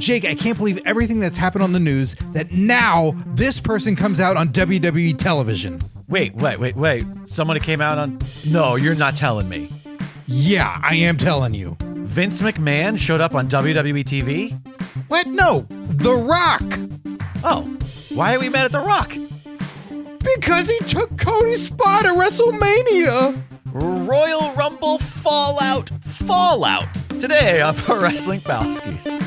Jake, I can't believe everything that's happened on the news that now this person comes out on WWE television. Wait. Somebody came out on... No, you're not telling me. Yeah, I am telling you. Vince McMahon showed up on WWE TV? What? No, The Rock. Oh, why are we mad at The Rock? Because he took Cody's spot at WrestleMania. Royal Rumble Fallout. Today on Pro Wrestling Palskis.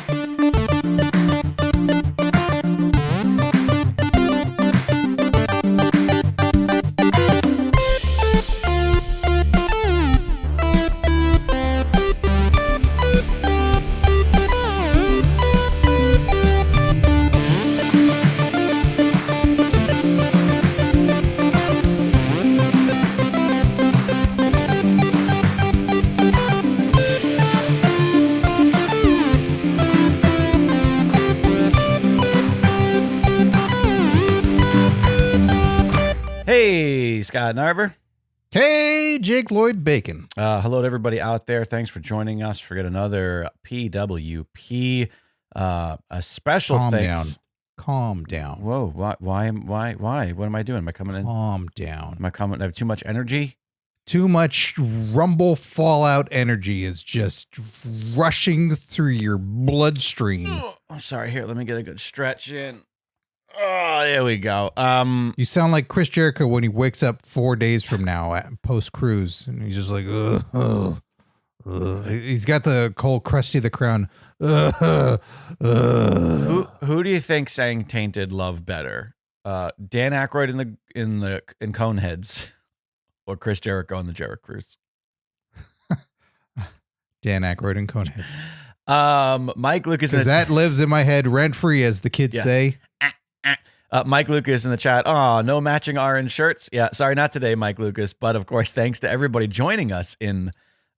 Hey, Scott Narver. Hey, Jake Lloyd Bacon. Hello to everybody out there. Thanks for joining us for yet another PWP. A special thanks. Calm down. Whoa, why? What am I doing? Am I coming in? Calm down. Am I coming? I have too much energy? Too much Rumble Fallout energy is just rushing through your bloodstream. Oh, I'm sorry. Here, let me get a good stretch in. Oh, there we go. You sound like Chris Jericho when he wakes up 4 days from now post cruise, and he's just like, ugh. He's got the cold Krusty the Crown. Who do you think sang "Tainted Love" better? Dan Aykroyd in Coneheads, or Chris Jericho in the Jericho Cruise? Dan Aykroyd in Coneheads. Mike Lucas, because that lives in my head rent free, as the kids say. Mike Lucas in the chat. Oh, no matching orange shirts. Yeah, sorry, not today, Mike Lucas. But of course, thanks to everybody joining us in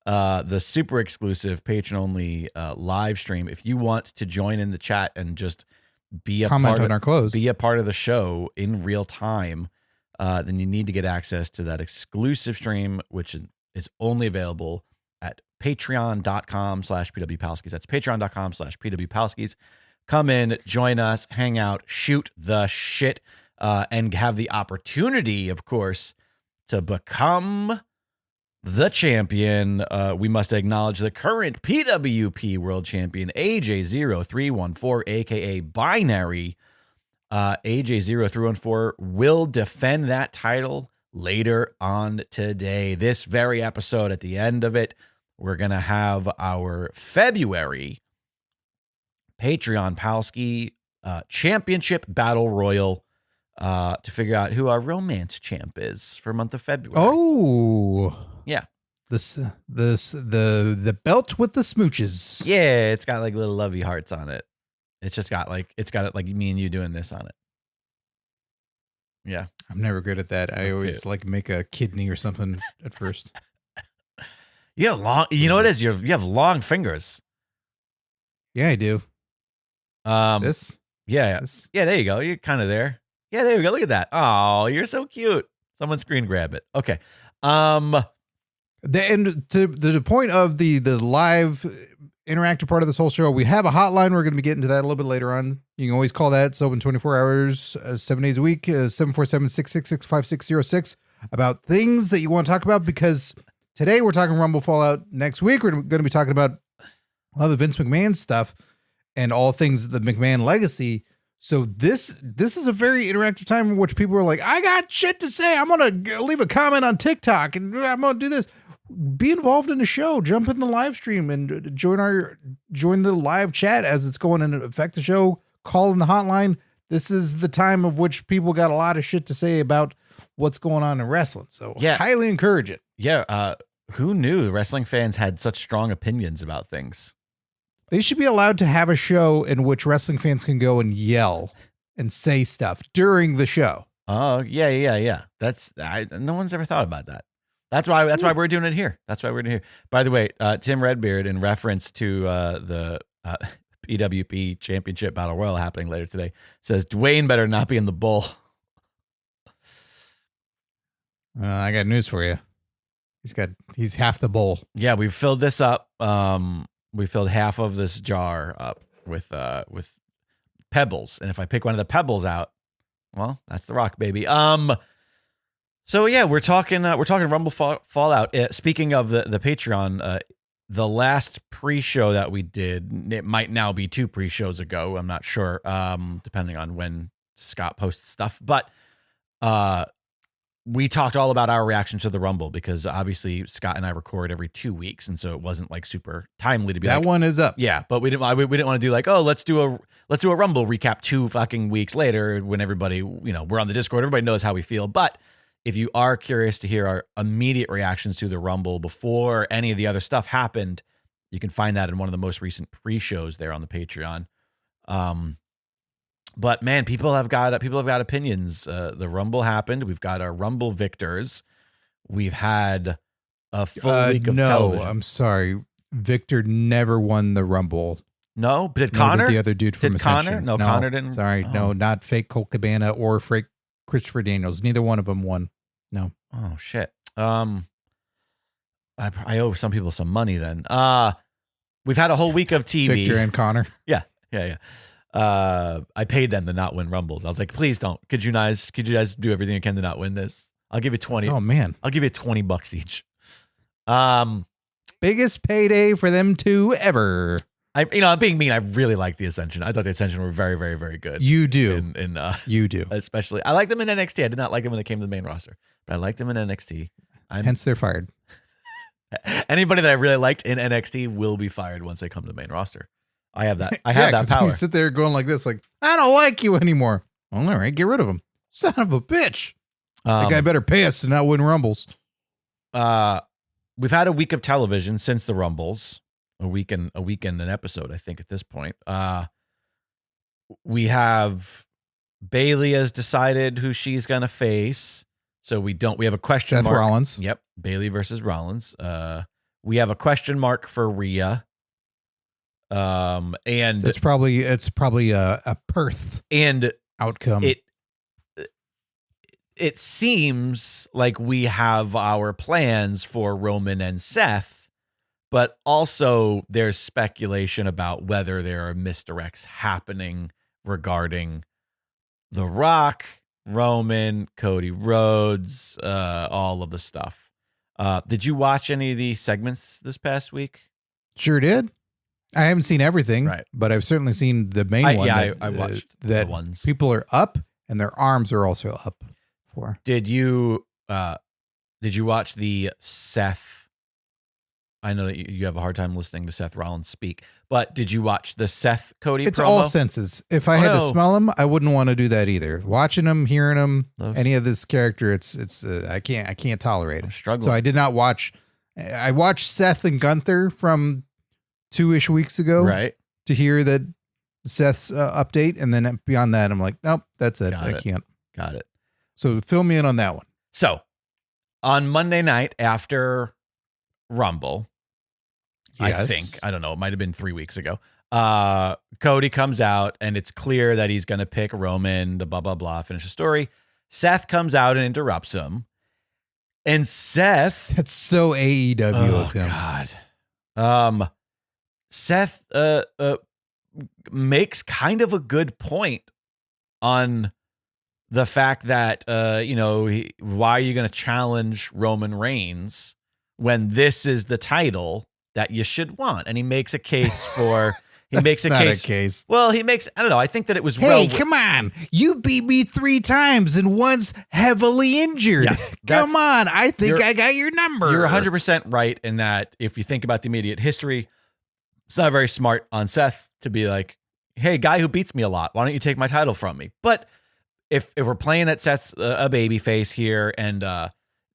the super exclusive patron-only live stream. If you want to join in the chat and just be a comment on our clothes, be a part of the show in real time, then you need to get access to that exclusive stream, which is only available at patreon.com/pwpalskis. That's patreon.com/pwpalskis. Come in, join us, hang out, shoot the shit, and have the opportunity, of course, to become the champion. We must acknowledge the current PWP World Champion, AJ0314, a.k.a. Binary. AJ0314 will defend that title later on today. This very episode, at the end of it, we're going to have our February Patreon Palski Championship Battle Royal to figure out who our romance champ is for month of February. Oh, yeah, the belt with the smooches. Yeah, it's got like little lovey hearts on it. It's got it like me and you doing this on it. Yeah, I'm never good at that. I always like make a kidney or something at first. You have long. You know what it is? You have long fingers. Yeah, I do. This? Yeah. This? Yeah, there you go. You're kind of there. Yeah, there we go. Look at that. Oh, you're so cute. Someone screen grab it. Okay. And to the point of the live interactive part of this whole show, we have a hotline. We're going to be getting to that a little bit later on. You can always call that. It's open 24 hours, 7 days a week, 747-666-5606, about things that you want to talk about, because today we're talking Rumble Fallout. Next week, we're going to be talking about a lot of the Vince McMahon stuff and all things the McMahon legacy. So this is a very interactive time in which people are like, I got shit to say. I'm going to leave a comment on TikTok and I'm going to do this. Be involved in the show. Jump in the live stream and join the live chat as it's going and affect the show. Call in the hotline. This is the time of which people got a lot of shit to say about what's going on in wrestling. So highly encourage it. Yeah. Who knew wrestling fans had such strong opinions about things? They should be allowed to have a show in which wrestling fans can go and yell and say stuff during the show. Oh, yeah. No one's ever thought about that. That's why we're doing it here. By the way, Tim Redbeard, in reference to the PWP Championship Battle Royal happening later today, says Dwayne better not be in the bowl. I got news for you. He's half the bowl. Yeah, we've filled this up. We filled half of this jar up. with pebbles, and if I pick one of the pebbles out, well, that's The Rock, baby. So yeah, we're talking Rumble Fallout. Speaking of the Patreon, the last pre-show that we did, it might now be 2 pre-shows ago. I'm not sure, depending on when Scott posts stuff. But we talked all about our reaction to the Rumble because obviously Scott and I record every 2 weeks, and so it wasn't like super timely to be that like, one is up. Yeah, but we didn't want to do like, oh, let's do a Rumble recap 2 fucking weeks later when everybody, we're on the Discord, everybody knows how we feel. But if you are curious to hear our immediate reactions to the Rumble before any of the other stuff happened, you can find that in one of the most recent pre-shows there on the Patreon. But man, people have got opinions. The Rumble happened. We've got our Rumble victors. We've had a full week of television. No, I'm sorry. Victor never won the Rumble. No, but did Connor? The other dude from Ascension. Connor? No, Connor didn't. Sorry, no, not fake Colt Cabana or fake Christopher Daniels. Neither one of them won. No. Oh shit. I owe some people some money then. We've had a whole week of TV. Victor and Connor. Yeah. I paid them to not win Rumbles. I was like, please don't. Could you guys do everything you can to not win this? I'll give you 20. Oh man. I'll give you $20 each. Biggest payday for them two ever. I'm being mean. I really like the Ascension. I thought the Ascension were very, very, very good. You do. You do. Especially, I like them in NXT. I did not like them when they came to the main roster, but I liked them in NXT. Hence, they're fired. Anybody that I really liked in NXT will be fired once they come to the main roster. I have that. I have that power. You sit there going like this, like, I don't like you anymore. Well, all right, get rid of him. Son of a bitch. That guy better pay us to not win Rumbles. We've had a week of television since the Rumbles. A week and an episode, I think, at this point. We have Bayley has decided who she's gonna face. So we have a question mark. Seth Rollins. Yep. Bayley versus Rollins. We have a question mark for Rhea. And it's probably a Perth and outcome. It seems like we have our plans for Roman and Seth, but also there's speculation about whether there are misdirects happening regarding The Rock, Roman, Cody Rhodes, all of the stuff. Did you watch any of the segments this past week? Sure did. I haven't seen everything, right, but I've certainly seen the main one. Yeah, I watched that the ones. People are up and their arms are also up for. Did you watch the Seth? I know that you have a hard time listening to Seth Rollins speak, but did you watch the Seth Cody It's promo? all senses. If I had to smell him, I wouldn't want to do that either. Watching him, hearing him, any of this character, it's I can't tolerate it. I'm struggling. So I did not watch. I watched Seth and Gunther from 2-ish weeks ago, right, to hear that Seth's update, and then beyond that, I'm like, nope, that's it. I can't. Got it. So fill me in on that one. So on Monday night after Rumble, yes. I don't know, it might have been 3 weeks ago. Cody comes out and it's clear that he's going to pick Roman, the blah, blah, blah, finish the story. Seth comes out and interrupts him. And Seth. That's so AEW of him. God. Seth makes kind of a good point on the fact that, why are you going to challenge Roman Reigns when this is the title that you should want? And he makes a case for... He makes a case. Well, he makes, I don't know. I think that it was come on. You beat me 3 times and once heavily injured. Yes, come on. I think I got your number. You're 100% right in that if you think about the immediate history, it's not very smart on Seth to be like, hey, guy who beats me a lot, why don't you take my title from me? But if we're playing that Seth's a baby face here, and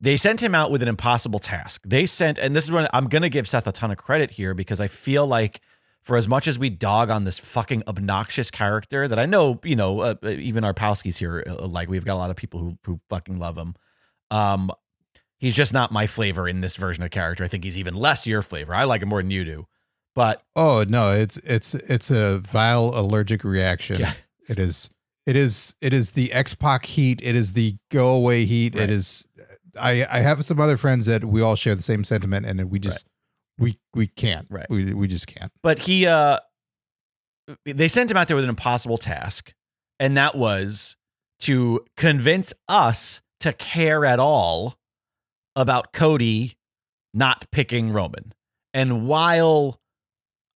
they sent him out with an impossible task. And this is when I'm going to give Seth a ton of credit here, because I feel like for as much as we dog on this fucking obnoxious character that I know, even our Palskis here, like we've got a lot of people who fucking love him. He's just not my flavor in this version of character. I think he's even less your flavor. I like him more than you do. But oh no, it's a vile allergic reaction. Yeah. It is the X-Pac heat. It is the go away heat. Right. It is. I have some other friends that we all share the same sentiment, and we just we can't. Right. We just can't. But he they sent him out there with an impossible task, and that was to convince us to care at all about Cody not picking Roman. And while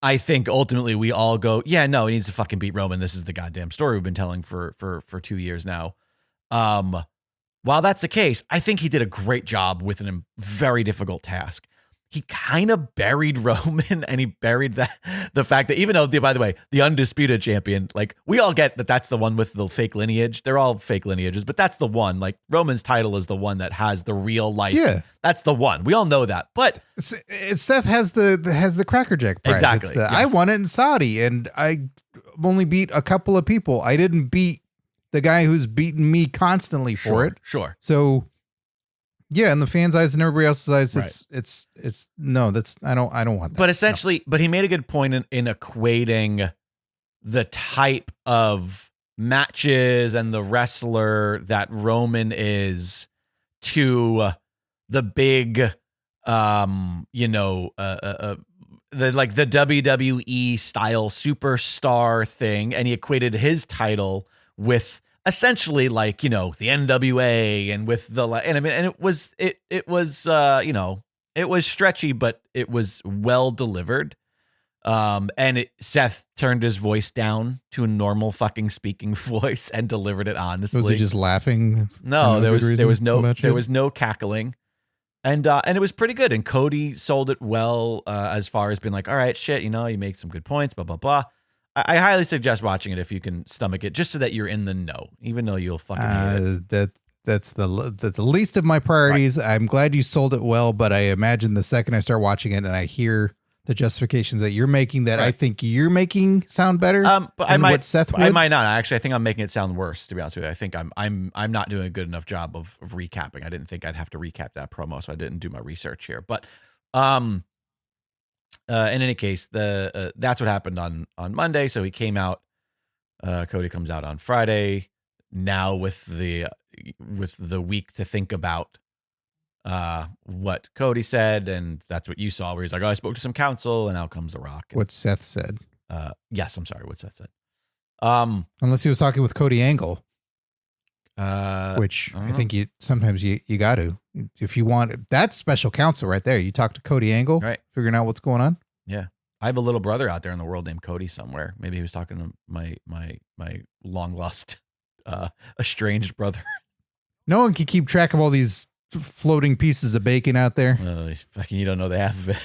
I think ultimately we all go, yeah, no, he needs to fucking beat Roman. This is the goddamn story we've been telling for 2 years now. While that's the case, I think he did a great job with a very difficult task. He kind of buried Roman, and he buried the fact that even though, by the way, the undisputed champion, like, we all get that that's the one with the fake lineage. They're all fake lineages, but that's the one. Like, Roman's title is the one that has the real life. Yeah. That's the one. We all know that. But Seth has the Cracker Jack prize. Exactly. Yes. I won it in Saudi, and I only beat a couple of people. I didn't beat the guy who's beaten me constantly for it. Sure. So, yeah, in the fans' eyes and everybody else's eyes, Right. it's no, that's I don't want that. But essentially, but he made a good point in equating the type of matches and the wrestler that Roman is to the big, the WWE style superstar thing, and he equated his title with essentially like, the NWA and with it was stretchy, but it was well delivered. And Seth turned his voice down to a normal fucking speaking voice and delivered it honestly. Was he just laughing? No, there was no no cackling. And it was pretty good. And Cody sold it well, as far as being like, all right, shit, you make some good points, blah, blah, blah. I highly suggest watching it if you can stomach it, just so that you're in the know, even though you'll fucking hate it. That's the least of my priorities. Right. I'm glad you sold it well, but I imagine the second I start watching it and I hear the justifications that you're making that I think you're making sound better. But I might, what Seth would. I might not. Actually, I think I'm making it sound worse, to be honest with you. I think I'm not doing a good enough job of recapping. I didn't think I'd have to recap that promo, so I didn't do my research here. But in any case, that's what happened on Monday. So he came out. Cody comes out on Friday. Now with the week to think about what Cody said, and that's what you saw, where he's like, "Oh, I spoke to some counsel, and out comes The Rock." What Seth said. Yes, I'm sorry. What Seth said. Unless he was talking with Cody Angle. Which I I think sometimes you got to, if you want that special counsel right there, you talk to Cody Angle, right, figuring out what's going on. Yeah, I have a little brother out there in the world named Cody somewhere. Maybe he was talking to my long lost estranged brother. No one can keep track of all these floating pieces of bacon out there. Fucking, you don't know the half of it.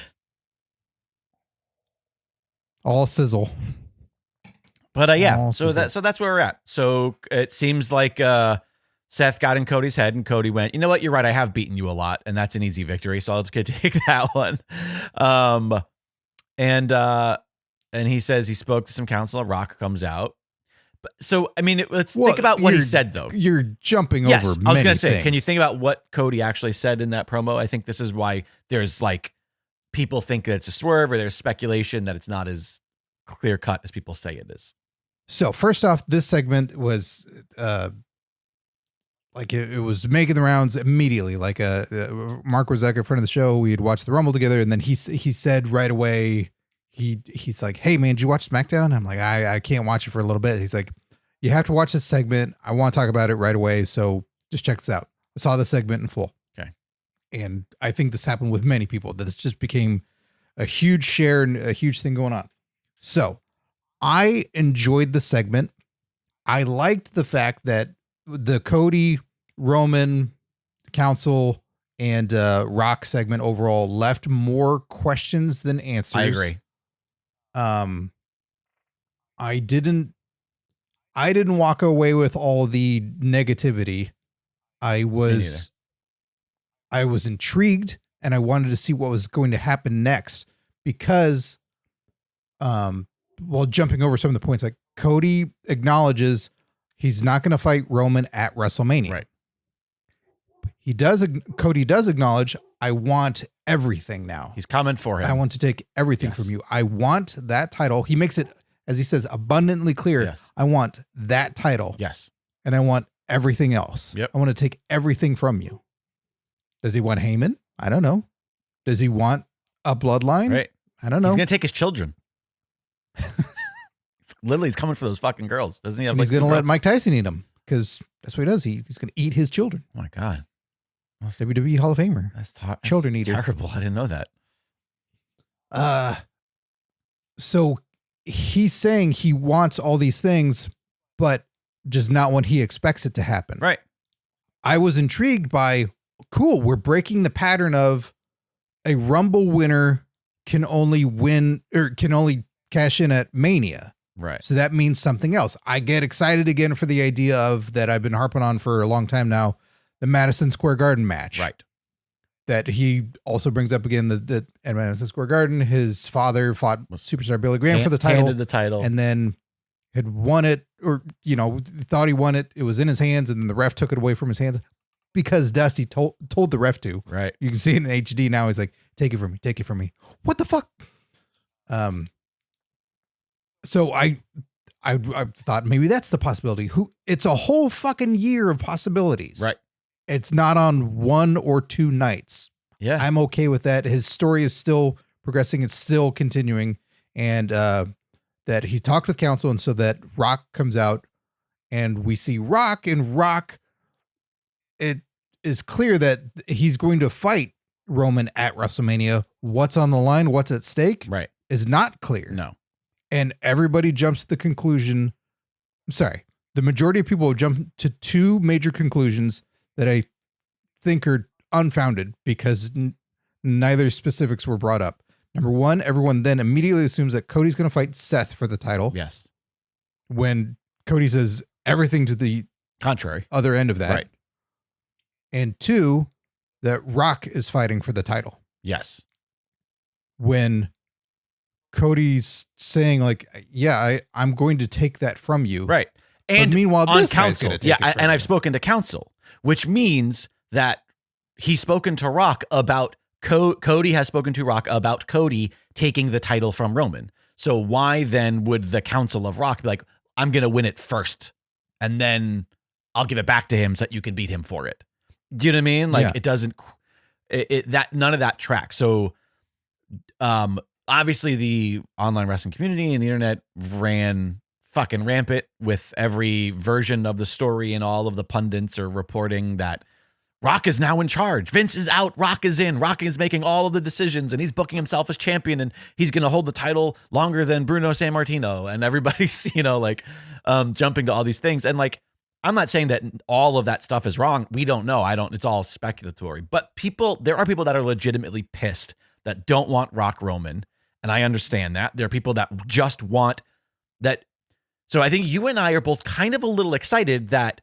All sizzle. But so that's where we're at. So it seems like Seth got in Cody's head, and Cody went, "You know what? You're right. I have beaten you a lot, and that's an easy victory. So I'll just take that one." And he says he spoke to some counsel. Rock comes out. But so I mean, let's think about what he said, though. You're jumping over. Many I was going to say, things. Can you think about what Cody actually said in that promo? I think this is why there's like people think that it's a swerve, or there's speculation that it's not as clear cut as people say it is. So first off, this segment was like it was making the rounds immediately. Like Mark was in front of the show. We had watched the Rumble together, and then he said right away, he's like, "Hey man, did you watch SmackDown?" I'm like, I can't watch it for a little bit. He's like, "You have to watch this segment. I want to talk about it right away. So just check this out." I saw the segment in full. Okay. And I think this happened with many people. This just became a huge share and a huge thing going on. So I enjoyed the segment. I liked the fact that the Cody, Roman, Council, and Rock segment overall left more questions than answers. I agree. I didn't walk away with all the negativity. I was intrigued, and I wanted to see what was going to happen next, because while jumping over some of the points, like Cody acknowledges he's not going to fight Roman at WrestleMania. Right. Cody does acknowledge, I want everything now. He's coming for him. I want to take everything from you. I want that title. He makes it, as he says, abundantly clear. Yes. I want that title. Yes. And I want everything else. Yep. I want to take everything from you. Does he want Heyman? I don't know. Does he want a bloodline? Right. I don't know. He's going to take his children. literally he's coming for those fucking girls. Doesn't he have? And he's going to let Mike Tyson eat them because that's what he does. He's going to eat his children. Oh my God. WWE Hall of Famer. That's children eater. Terrible. I didn't know that. So he's saying he wants all these things, but just not when he expects it to happen. Right. I was intrigued by, cool, we're breaking the pattern of a Rumble winner can only win or can only cash in at Mania. Right. So that means something else. I get excited again for the idea of that I've been harping on for a long time now, the Madison Square Garden match. Right. That he also brings up again that at Madison Square Garden, his father fought superstar Billy Graham for the title. Handed the title. And then had won it, or, thought he won it. It was in his hands, and then the ref took it away from his hands because Dusty told the ref to. Right. You can see it in HD now. He's like, take it from me. Take it from me. What the fuck? So I thought maybe that's the possibility. It's a whole fucking year of possibilities. Right. It's not on 1 or 2 nights. Yeah. I'm okay with that. His story is still progressing. It's still continuing. And that he talked with counsel. And so that Rock comes out and we see Rock, and Rock, it is clear that he's going to fight Roman at WrestleMania. What's on the line? What's at stake? Right. Is not clear. No. And everybody jumps to the conclusion. Sorry. The majority of people jump to 2 major conclusions that I think are unfounded because neither specifics were brought up. Number 1, everyone then immediately assumes that Cody's going to fight Seth for the title. Yes. When Cody says everything to the contrary, other end of that. Right. And 2, that Rock is fighting for the title. Yes. When Cody's saying like, yeah, I'm going to take that from you. Right. And but meanwhile, this guy's counsel, going to take it from and you. I've spoken to counsel, which means that he's spoken to Rock about Cody has spoken to Rock about Cody taking the title from Roman. So why then would the counsel of Rock be like, I'm going to win it first and then I'll give it back to him so that you can beat him for it? Do you know what I mean? Like It doesn't, that none of that tracks. So, obviously the online wrestling community and the internet ran fucking rampant with every version of the story, and all of the pundits are reporting that Rock is now in charge. Vince is out. Rock is in. Rock is making all of the decisions, and he's booking himself as champion, and he's going to hold the title longer than Bruno Sammartino. And everybody's, jumping to all these things. And like, I'm not saying that all of that stuff is wrong. We don't know. It's all speculatory. But there are people that are legitimately pissed that don't want Rock Roman. And I understand that. There are people that just want that. So I think you and I are both kind of a little excited that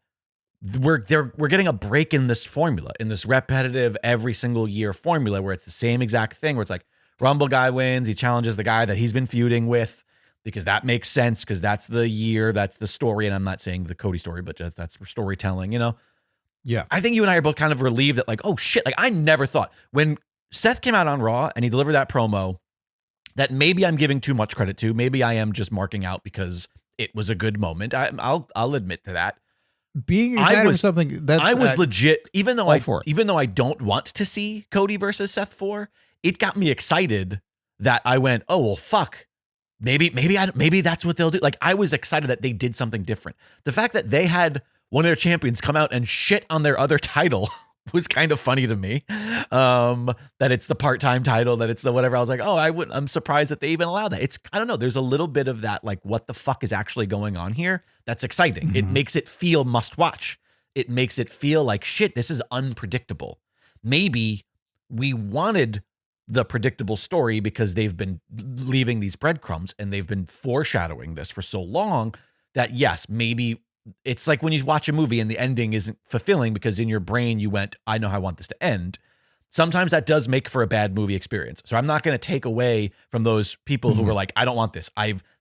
we're getting a break in this formula, in this repetitive every single year formula where it's the same exact thing, where it's like Rumble guy wins, he challenges the guy that he's been feuding with, because that makes sense, because that's the year, that's the story. And I'm not saying the Cody story, but just that's storytelling, Yeah. I think you and I are both kind of relieved that like, oh shit, like I never thought when Seth came out on Raw and he delivered that promo that maybe I'm giving too much credit to. Maybe I am just marking out because it was a good moment. I'll admit to that. Being excited for something that's I was legit, even though I don't want to see Cody versus Seth 4, it got me excited that I went, oh well, fuck. Maybe that's what they'll do. Like I was excited that they did something different. The fact that they had one of their champions come out and shit on their other title was kind of funny to me. That it's the part-time title, that it's the whatever. I was like, oh, I'm surprised that they even allow that. I don't know. There's a little bit of that, like, what the fuck is actually going on here? That's exciting. Mm-hmm. It makes it feel must watch. It makes it feel like shit. This is unpredictable. Maybe we wanted the predictable story because they've been leaving these breadcrumbs and they've been foreshadowing this for so long that yes, maybe it's like when you watch a movie and the ending isn't fulfilling because in your brain you went, I know how I want this to end. Sometimes that does make for a bad movie experience. So I'm not going to take away from those people who were like, I don't want this.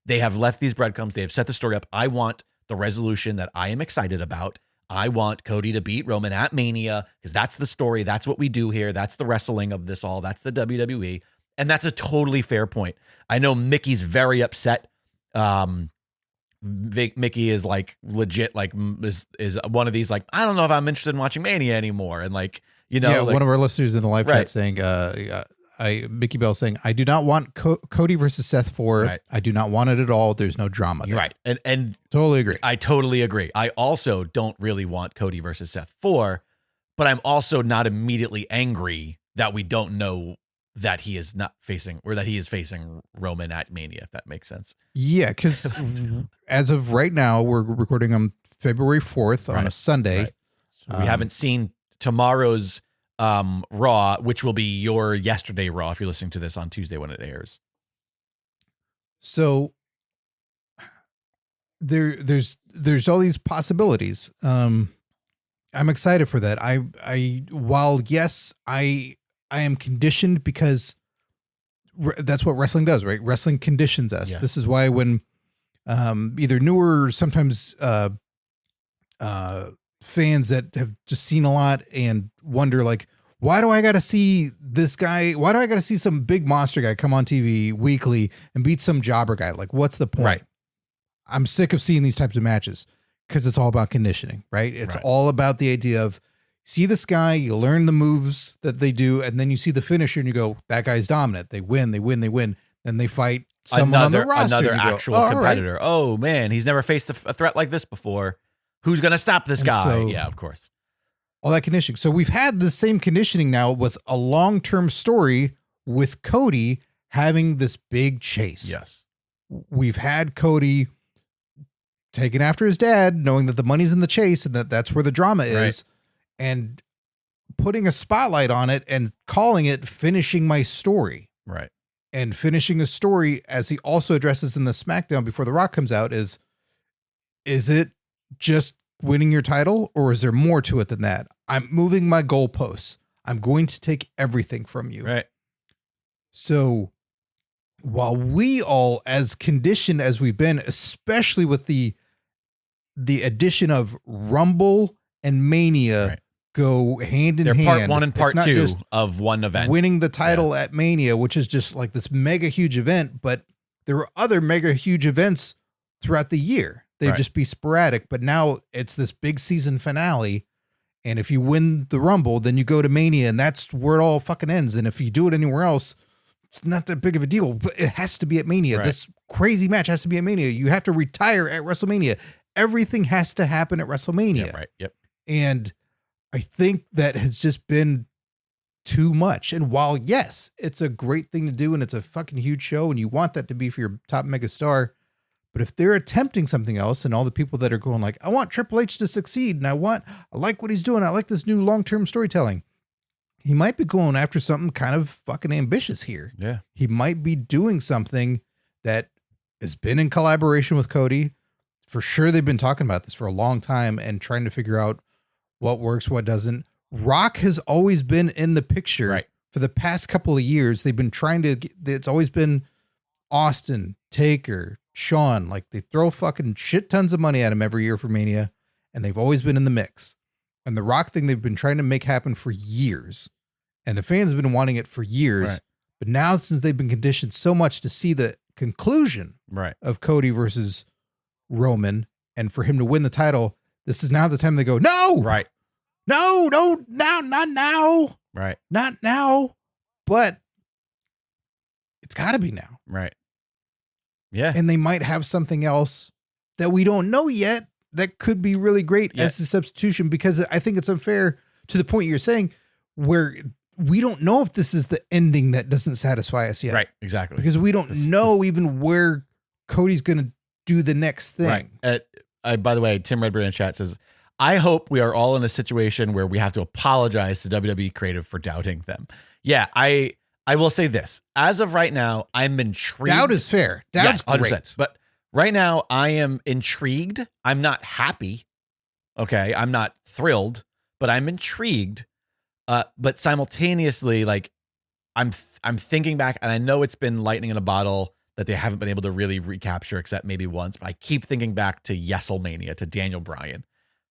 They have left these breadcrumbs. They have set the story up. I want the resolution that I am excited about. I want Cody to beat Roman at Mania because that's the story. That's what we do here. That's the wrestling of this all. That's the WWE. And that's a totally fair point. I know Mickey's very upset. Mickey is like legit, like is one of these, like, I don't know if I'm interested in watching Mania anymore. And like, like, one of our listeners in the live chat saying, Mickey Bell saying, I do not want Cody versus Seth 4. Right. I do not want it at all. There's no drama there. Right. And Totally agree. I totally agree. I also don't really want Cody versus Seth 4, but I'm also not immediately angry that we don't know that he is not facing, or that he is facing Roman at Mania, if that makes sense. Yeah, because as of right now, we're recording on February 4th on a Sunday. Right. So we haven't seen tomorrow's Raw, which will be your yesterday Raw if you're listening to this on Tuesday when it airs. So there's all these possibilities. I'm excited for that. While yes, I am conditioned because that's what wrestling does, right? Wrestling conditions us. Yeah. This is why when either newer or sometimes fans that have just seen a lot and wonder like, why do I got to see this guy? Why do I got to see some big monster guy come on TV weekly and beat some jobber guy? Like, what's the point? Right. I'm sick of seeing these types of matches because it's all about conditioning, right? It's all about the idea of see this guy, you learn the moves that they do, and then you see the finisher and you go, that guy's dominant. They win. Then they fight someone on the roster. Another actual competitor. Right. Oh man, he's never faced a threat like this before. Who's going to stop this guy? So, yeah, of course. All that conditioning. So we've had the same conditioning now with a long-term story with Cody having this big chase. Yes. We've had Cody taken after his dad, knowing that the money's in the chase and that's where the drama is, and putting a spotlight on it and calling it finishing my story. Right. And finishing a story, as he also addresses in the SmackDown before The Rock comes out, is it just winning your title, or is there more to it than that? I'm moving my goalposts. I'm going to take everything from you. Right. So while we all, as conditioned as we've been, especially with the addition of Rumble and Mania go hand in hand. They're part one and part two of one event. Winning the title at Mania, which is just like this mega huge event, but there were other mega huge events throughout the year. They'd just be sporadic, but now it's this big season finale. And if you win the Rumble, then you go to Mania, and that's where it all fucking ends. And if you do it anywhere else, it's not that big of a deal, but it has to be at Mania. This crazy match has to be at Mania. You have to retire at WrestleMania. Everything has to happen at WrestleMania. Yeah, right. Yep. And I think that has just been too much. And while, yes, it's a great thing to do and it's a fucking huge show and you want that to be for your top mega star, but if they're attempting something else and all the people that are going like, I want Triple H to succeed and I like what he's doing. I like this new long-term storytelling. He might be going after something kind of fucking ambitious here. Yeah. He might be doing something that has been in collaboration with Cody. For sure, they've been talking about this for a long time and trying to figure out what works, what doesn't. Rock has always been in the picture for the past couple of years. They've been trying to, it's always been Austin, Taker, Shawn. Like they throw fucking shit tons of money at him every year for Mania, and they've always been in the mix. And the Rock thing they've been trying to make happen for years. And the fans have been wanting it for years. Right. But now, since they've been conditioned so much to see the conclusion of Cody versus Roman, and for him to win the title, this is now the time they go, no, no, not now, not now, but it's got to be now, yeah. And they might have something else that we don't know yet that could be really great as a substitution, because I think it's unfair to the point you're saying where we don't know if this is the ending that doesn't satisfy us yet. Right, exactly. Because we don't know even where Cody's going to do the next thing. Right. By the way, Tim Redbird in chat says, I hope we are all in a situation where we have to apologize to WWE Creative for doubting them. Yeah, I will say this. As of right now, I'm intrigued. Doubt is fair. Doubt's great. But right now, I am intrigued. I'm not happy. Okay, I'm not thrilled, but I'm intrigued. But simultaneously, like I'm thinking back, and I know it's been lightning in a bottle that they haven't been able to really recapture except maybe once. But I keep thinking back to Yeselmania, to Daniel Bryan,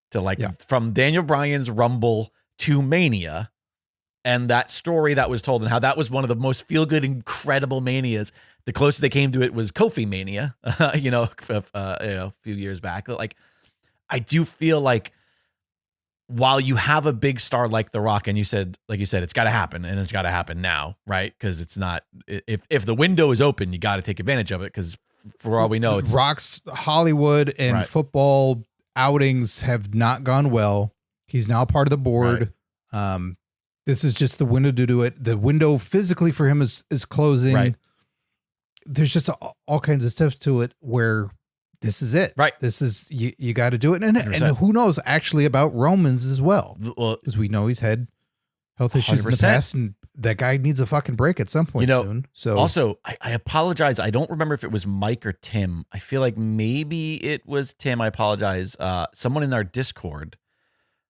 to from Daniel Bryan's Rumble to Mania, and that story that was told, and how that was one of the most feel good, incredible Manias. The closest they came to it was Kofi Mania, a few years back. Like, I do feel like while you have a big star like The Rock, and like you said, it's got to happen, and it's got to happen now, right? Because it's not, if the window is open, you got to take advantage of it. Because for all we know, it's Rock's Hollywood and football outings have not gone well. He's now part of the board. Right. This is just the window to do it. The window physically for him is closing. Right. There's just all kinds of stuff to it where this is it. Right. This is, you got to do it. And who knows actually about Romans as well. Because we know he's had health issues 100%. In the past, and that guy needs a fucking break at some point soon. So also, I apologize. I don't remember if it was Mike or Tim. I feel like maybe it was Tim. I apologize. Someone in our Discord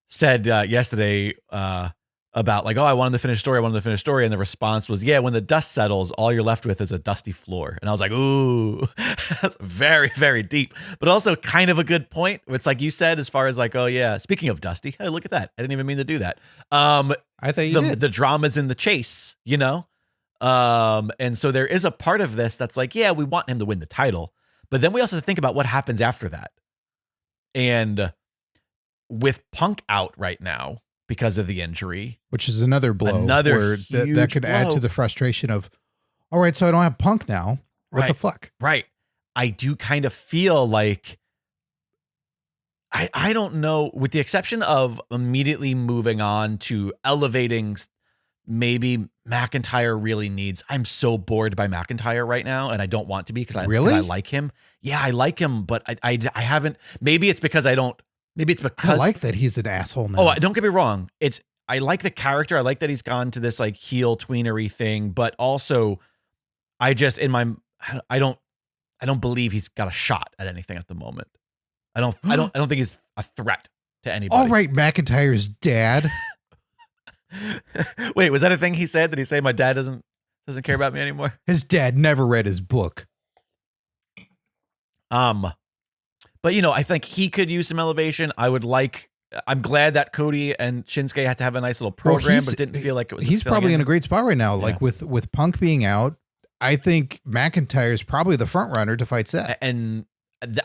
said yesterday about like, oh, I wanted to finish story. And the response was, yeah, when the dust settles, all you're left with is a dusty floor. And I was like, ooh, that's very, very deep, but also kind of a good point. It's like you said, as far as like, oh yeah, speaking of dusty, hey, look at that. I didn't even mean to do that. I thought you did. The drama's in the chase, you know? And so there is a part of this that's like, yeah, we want him to win the title, but then we also have to think about what happens after that. And with Punk out right now, because of the injury, which is another blow, that could add to the frustration of, all right, so I don't have Punk now. What the fuck? Right. I do kind of feel like, I don't know, with the exception of immediately moving on to elevating, maybe McIntyre really needs, I'm so bored by McIntyre right now, and I don't want to be because I like him. Yeah, I like him, but I haven't, maybe it's because I like that he's an asshole now. Oh, don't get me wrong. I like the character. I like that he's gone to this like heel tweenery thing, but also I don't believe he's got a shot at anything at the moment. I don't think he's a threat to anybody. All right, McIntyre's dad. Wait, was that a thing he said? Did he say my dad doesn't care about me anymore? His dad never read his book. But, I think he could use some elevation. I'm glad that Cody and Shinsuke had to have a nice little program, but didn't feel like it was. He's probably in a great spot right now. Like with Punk being out, I think McIntyre is probably the front runner to fight Seth. And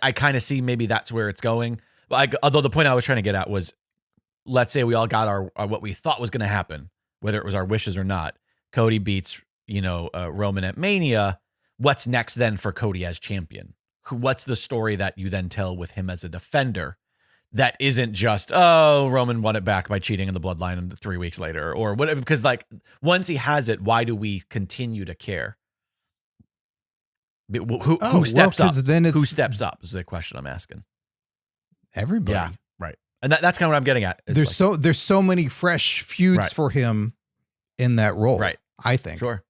I kind of see maybe that's where it's going. But although the point I was trying to get at was, let's say we all got our what we thought was going to happen, whether it was our wishes or not. Cody beats, Roman at Mania. What's next then for Cody as champion? What's the story that you then tell with him as a defender that isn't just, oh, Roman won it back by cheating in the bloodline 3 weeks later or whatever? Because like once he has it, why do we continue to care? Who steps up? Who steps up is the question I'm asking. Everybody. Yeah, right. And that's kind of what I'm getting at. There's so many fresh feuds for him in that role. Right. I think. Sure.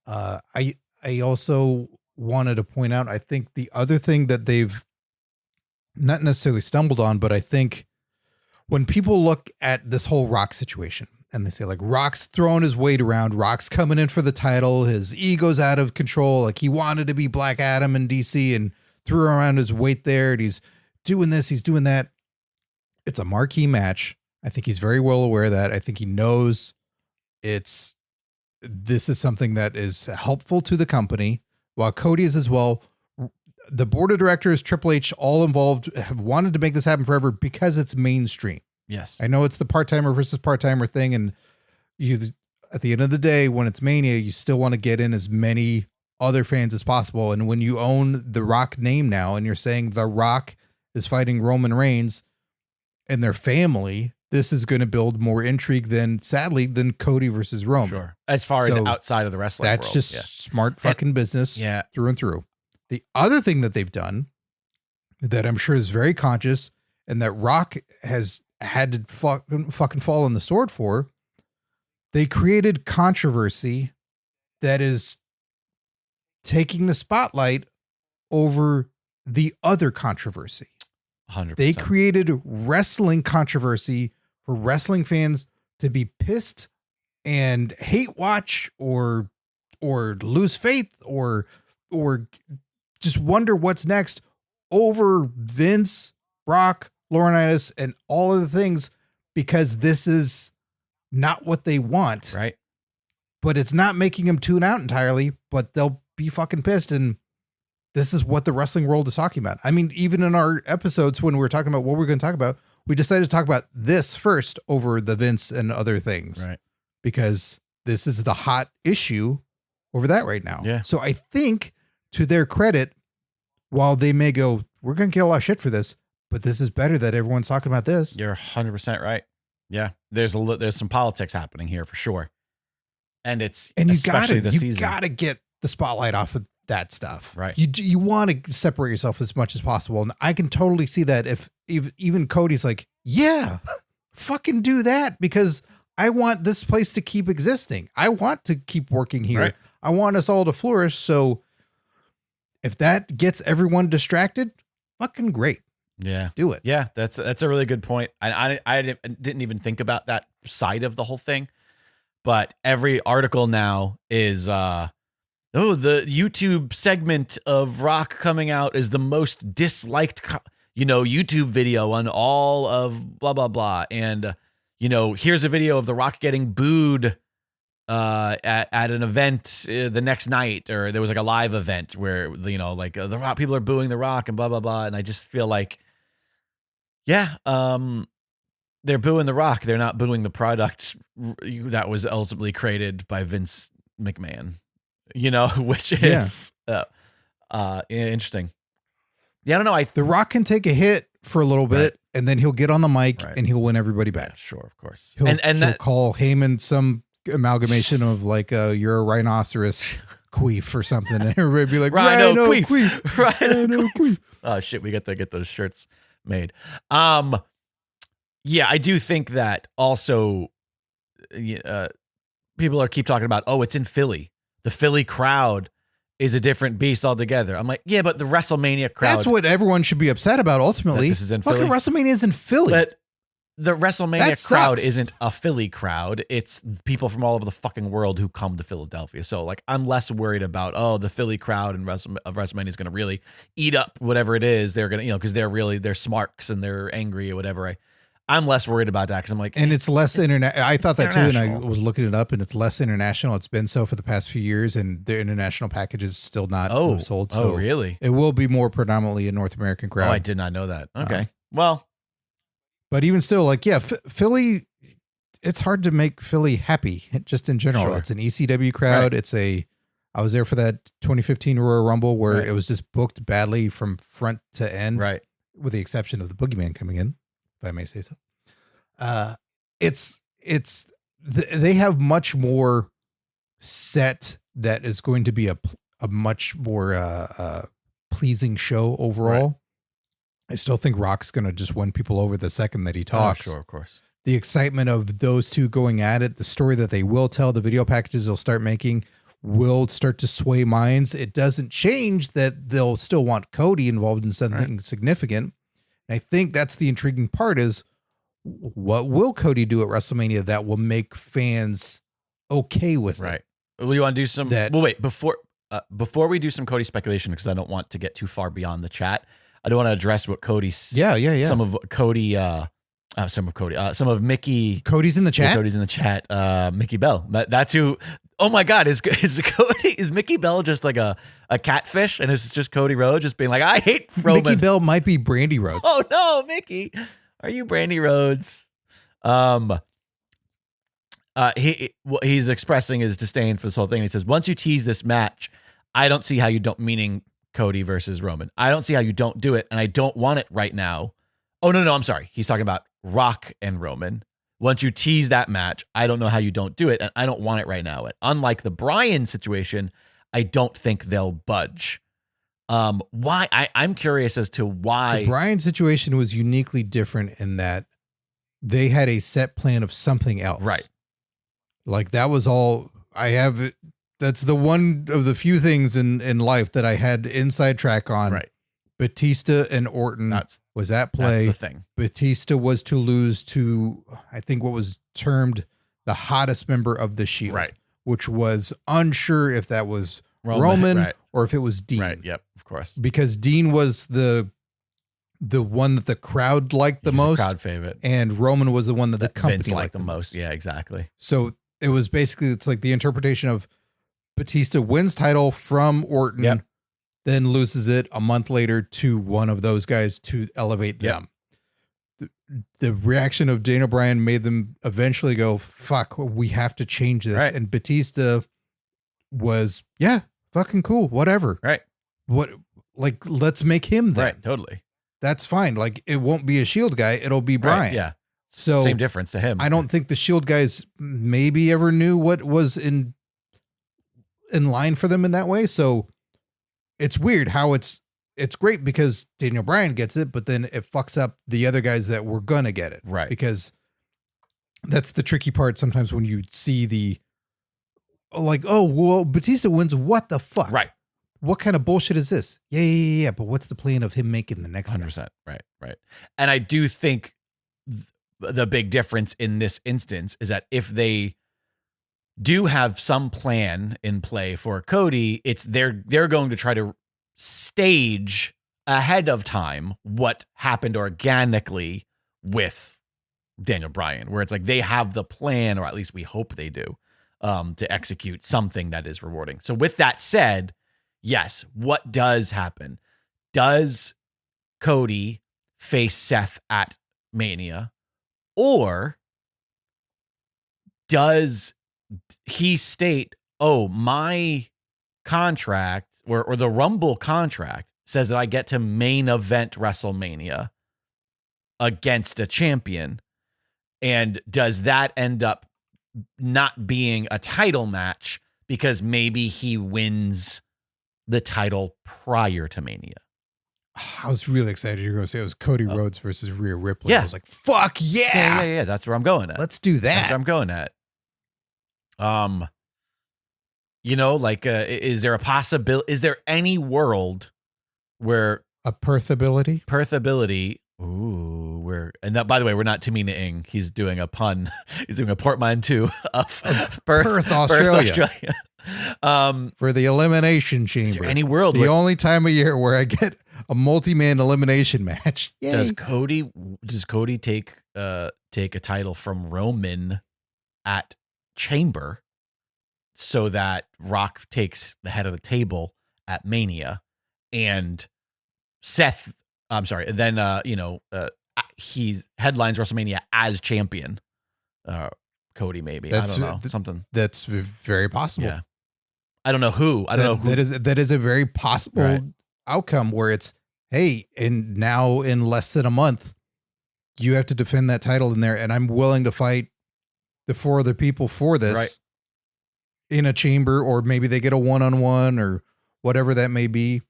I also wanted to point out, I think the other thing that they've not necessarily stumbled on, but I think when people look at this whole Rock situation and they say like Rock's throwing his weight around, Rock's coming in for the title, his ego's out of control, like he wanted to be Black Adam in DC and threw around his weight there, and he's doing this, he's doing that. It's a marquee match. I think he's very well aware of that. I think he knows this is something that is helpful to the company. While Cody is as well, the board of directors, Triple H, all involved, have wanted to make this happen forever because it's mainstream. Yes. I know it's the part-timer versus part-timer thing, and you, at the end of the day, when it's Mania, you still want to get in as many other fans as possible. And when you own the Rock name now, and you're saying The Rock is fighting Roman Reigns and their family, this is going to build more intrigue than Cody versus Roman. Sure. As far as outside of the wrestling world. That's just smart fucking business through and through. The other thing that they've done that I'm sure is very conscious and that Rock has had to fucking fall on the sword for, they created controversy that is taking the spotlight over the other controversy. 100%. They created wrestling controversy for wrestling fans to be pissed and hate watch or lose faith or just wonder what's next over Vince, Brock, Laurinaitis, and all of the things, because this is not what they want. Right. But it's not making them tune out entirely, but they'll be fucking pissed. And this is what the wrestling world is talking about. I mean, even in our episodes when we were talking about what we're going to talk about, we decided to talk about this first over the Vince and other things. Right. Because this is the hot issue over that right now. Yeah. So I think, to their credit, while they may go, we're going to get a lot of shit for this, but this is better that everyone's talking about this. You're 100% right. Yeah. There's some politics happening here for sure. And it's especially this season. You got to get the spotlight off of that stuff. Right. You want to separate yourself as much as possible. And I can totally see that if even Cody's like, yeah, fucking do that, because I want this place to keep existing. I want to keep working here. Right. I want us all to flourish. So if that gets everyone distracted, fucking great. Yeah. Do it. Yeah. That's a really good point. I didn't even think about that side of the whole thing, but every article now is, the YouTube segment of Rock coming out is the most disliked, YouTube video on all of blah, blah, blah. And, here's a video of The Rock getting booed at an event the next night, or there was like a live event where, the Rock, people are booing The Rock and blah, blah, blah. And I just feel like, yeah, they're booing The Rock. They're not booing the product that was ultimately created by Vince McMahon. Which is interesting. Yeah, I don't know. The Rock can take a hit for a little bit, Right. and then he'll get on the mic Right. and he'll win everybody back. Yeah, sure, of course. He'll He'll call Heyman some amalgamation of like you're a rhinoceros queef or something, and everybody be like, Rhino queef. Rhino queef. Oh shit, we got to get those shirts made. Yeah, I do think that also. People keep talking about, it's in Philly. The Philly crowd is a different beast altogether. I'm like, yeah, but the WrestleMania crowd. That's what everyone should be upset about ultimately. This is in Fucking Philly. WrestleMania is in Philly. But the WrestleMania That crowd sucks. isn't a Philly crowd. It's people from all over the fucking world who come to Philadelphia. So like, I'm less worried about, the Philly crowd and WrestleMania is going to really eat up whatever it is. They're going to, because they're smarks and they're angry or whatever. I'm less worried about that because I'm like, and it's less internet. I thought that too, and I international. was looking it up, and it's less international. It's been so for the past few years, and the international package is still not sold. So really? it will be more predominantly a North American crowd. Oh, I did not know that. Okay. Well, but even still, like, yeah, Philly, it's hard to make Philly happy just in general. Sure. It's an ECW crowd. Right. I was there for that 2015 Royal Rumble where Right. it was just booked badly from front to end, right. with the exception of the Boogeyman coming in, if I may say so. They have much more set that is going to be a much more pleasing show overall. Right. I still think Rock's going to just win people over the second that he talks. Oh, sure, of course. The excitement of those two going at it, the story that they will tell, the video packages they'll start making will start to sway minds. It doesn't change that they'll still want Cody involved in something significant. And I think that's the intriguing part is, what will Cody do at WrestleMania that will make fans okay with Right. it? Well, you want to do some? That- well, wait before we do some Cody speculation because I don't want to get too far beyond the chat. I don't want to address what Cody's. Yeah. Some of Cody. Some of Mickey. Cody's in the chat. Yeah, Cody's in the chat. Mickey Bell. That's who. Oh my God! Is Mickey Bell just like a catfish, and it's just Cody Rhodes just being like, I hate Roman. Mickey Bell might be Brandy Rhodes. Oh no, Mickey. Are you Brandy Rhodes? He's expressing his disdain for this whole thing. He says, once you tease this match, I don't see how you don't, meaning Cody versus Roman. I don't see how you don't do it, and I don't want it right now. Oh, no, I'm sorry. He's talking about Rock and Roman. Once you tease that match, I don't know how you don't do it, and I don't want it right now. Unlike the Bryan situation, I don't think they'll budge. Why? I'm curious as to why. The Bryan situation was uniquely different in that they had a set plan of something else. Right. Like that was all I have. That's the one of the few things in life that I had inside track on. Right. Batista and Orton was at play. That's the thing. Batista was to lose to, I think, what was termed the hottest member of the Shield. Right. Which was unsure if that was Roman right. or if it was Dean. Right. Yep. Of course. Because Dean was the one that the crowd liked the He's most. a crowd favorite. And Roman was the one that the company Vince liked the most. Yeah, exactly. So it was basically, it's like the interpretation of Batista wins title from Orton, Yep. then loses it a month later to one of those guys to elevate Yep. them. the reaction of Daniel Bryan made them eventually go, fuck, we have to change this. Right. And Batista was, yeah, fucking cool. Whatever. Right. What, like, let's make him then. Right. Totally. That's fine. Like, it won't be a Shield guy. It'll be Bryan. Right, yeah. So same difference to him. I don't think the Shield guys maybe ever knew what was in line for them in that way. So it's weird how it's great because Daniel Bryan gets it, but then it fucks up the other guys that were gonna get it. Right. Because that's the tricky part sometimes when you see the, like, oh, well, Batista wins. What the fuck? Right. What kind of bullshit is this? Yeah. But what's the plan of him making the next 100%. Right. And I do think the big difference in this instance is that if they do have some plan in play for Cody, it's they're going to try to stage ahead of time what happened organically with Daniel Bryan, where it's like they have the plan, or at least we hope they do, to execute something that is rewarding. So with that said, yes, what does happen? Does Cody face Seth at Mania? Or does he state, oh, my contract or the Rumble contract says that I get to main event WrestleMania against a champion? And does that end up not being a title match because maybe he wins the title prior to Mania? I was really excited you were going to say it was Cody Rhodes versus Rhea Ripley. Yeah. I was like, fuck yeah. Yeah. That's where I'm going at. Let's do that. That's where I'm going at. Like, is there a possibility? Is there any world where a Perthability? Ooh, and that, by the way, we're not Tamina Ing. He's doing a pun. He's doing a portmanteau of Perth, Australia. For the Elimination Chamber. Is there any world the only time of year where I get a multi-man elimination match? Yay. Does Cody take a title from Roman at Chamber so that Rock takes the head of the table at Mania, and Seth, I'm sorry, and then he headlines WrestleMania as champion. Cody, maybe. I don't know. Something that's very possible. Yeah. I don't know who. That is a very possible outcome where it's, hey, and now in less than a month, you have to defend that title in there, and I'm willing to fight the four other people for this in a chamber, or maybe they get a one-on-one or whatever that may be.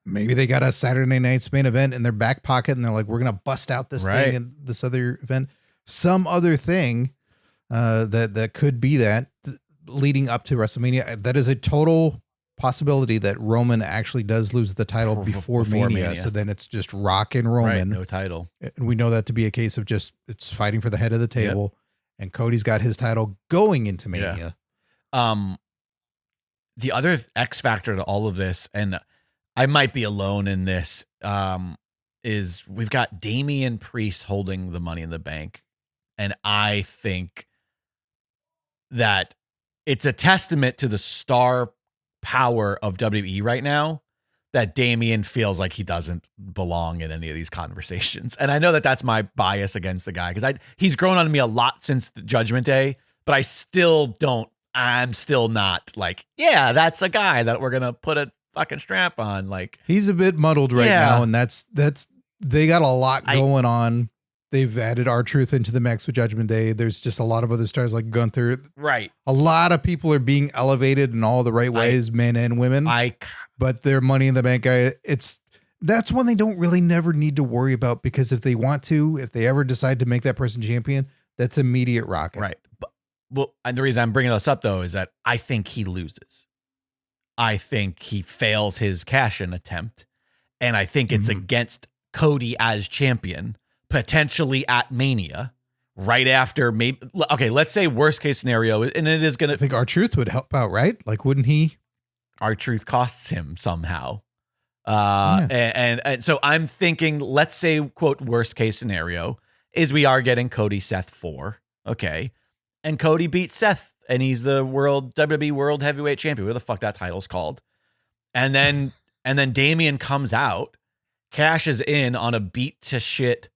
Maybe they got a Saturday night's main event in their back pocket, and they're like, we're going to bust out this thing and this other event, some other thing that could be that leading up to WrestleMania. That is a total possibility that Roman actually does lose the title before Mania. So then it's just Rock and Roman. Right, no title. And we know that to be a case of just, it's fighting for the head of the table. And Cody's got his title going into Mania. The other X factor to all of this, and I might be alone in this, is we've got Damian Priest holding the Money in the Bank. And I think that it's a testament to the star power of WWE right now that Damian feels like he doesn't belong in any of these conversations. And I know that that's my bias against the guy, because he's grown on me a lot since the Judgment Day, but I'm still not like, yeah, that's a guy that we're going to put a fucking strap on. Like, he's a bit muddled right now, and that's they got a lot going on. They've added R-Truth into the mix with Judgment Day. There's just a lot of other stars like Gunther. Right. A lot of people are being elevated in all the right ways, men and women. But their Money in the Bank guy, that's one they don't really never need to worry about, because if they want to, if they ever decide to make that person champion, that's immediate rocket. Right. And the reason I'm bringing this up, though, is that I think he loses. I think he fails his cash-in attempt, and I think it's against Cody as champion, potentially at Mania, right after maybe. Okay, let's say worst case scenario, and it is gonna. I think R-Truth would help out, right? Like, wouldn't he? R-Truth costs him somehow, and so I'm thinking, let's say, quote, worst case scenario is we are getting Cody Seth 4, okay, and Cody beats Seth, and he's the WWE World Heavyweight Champion, whatever the fuck that title's called, and then Damian comes out, cashes in on a beat to shit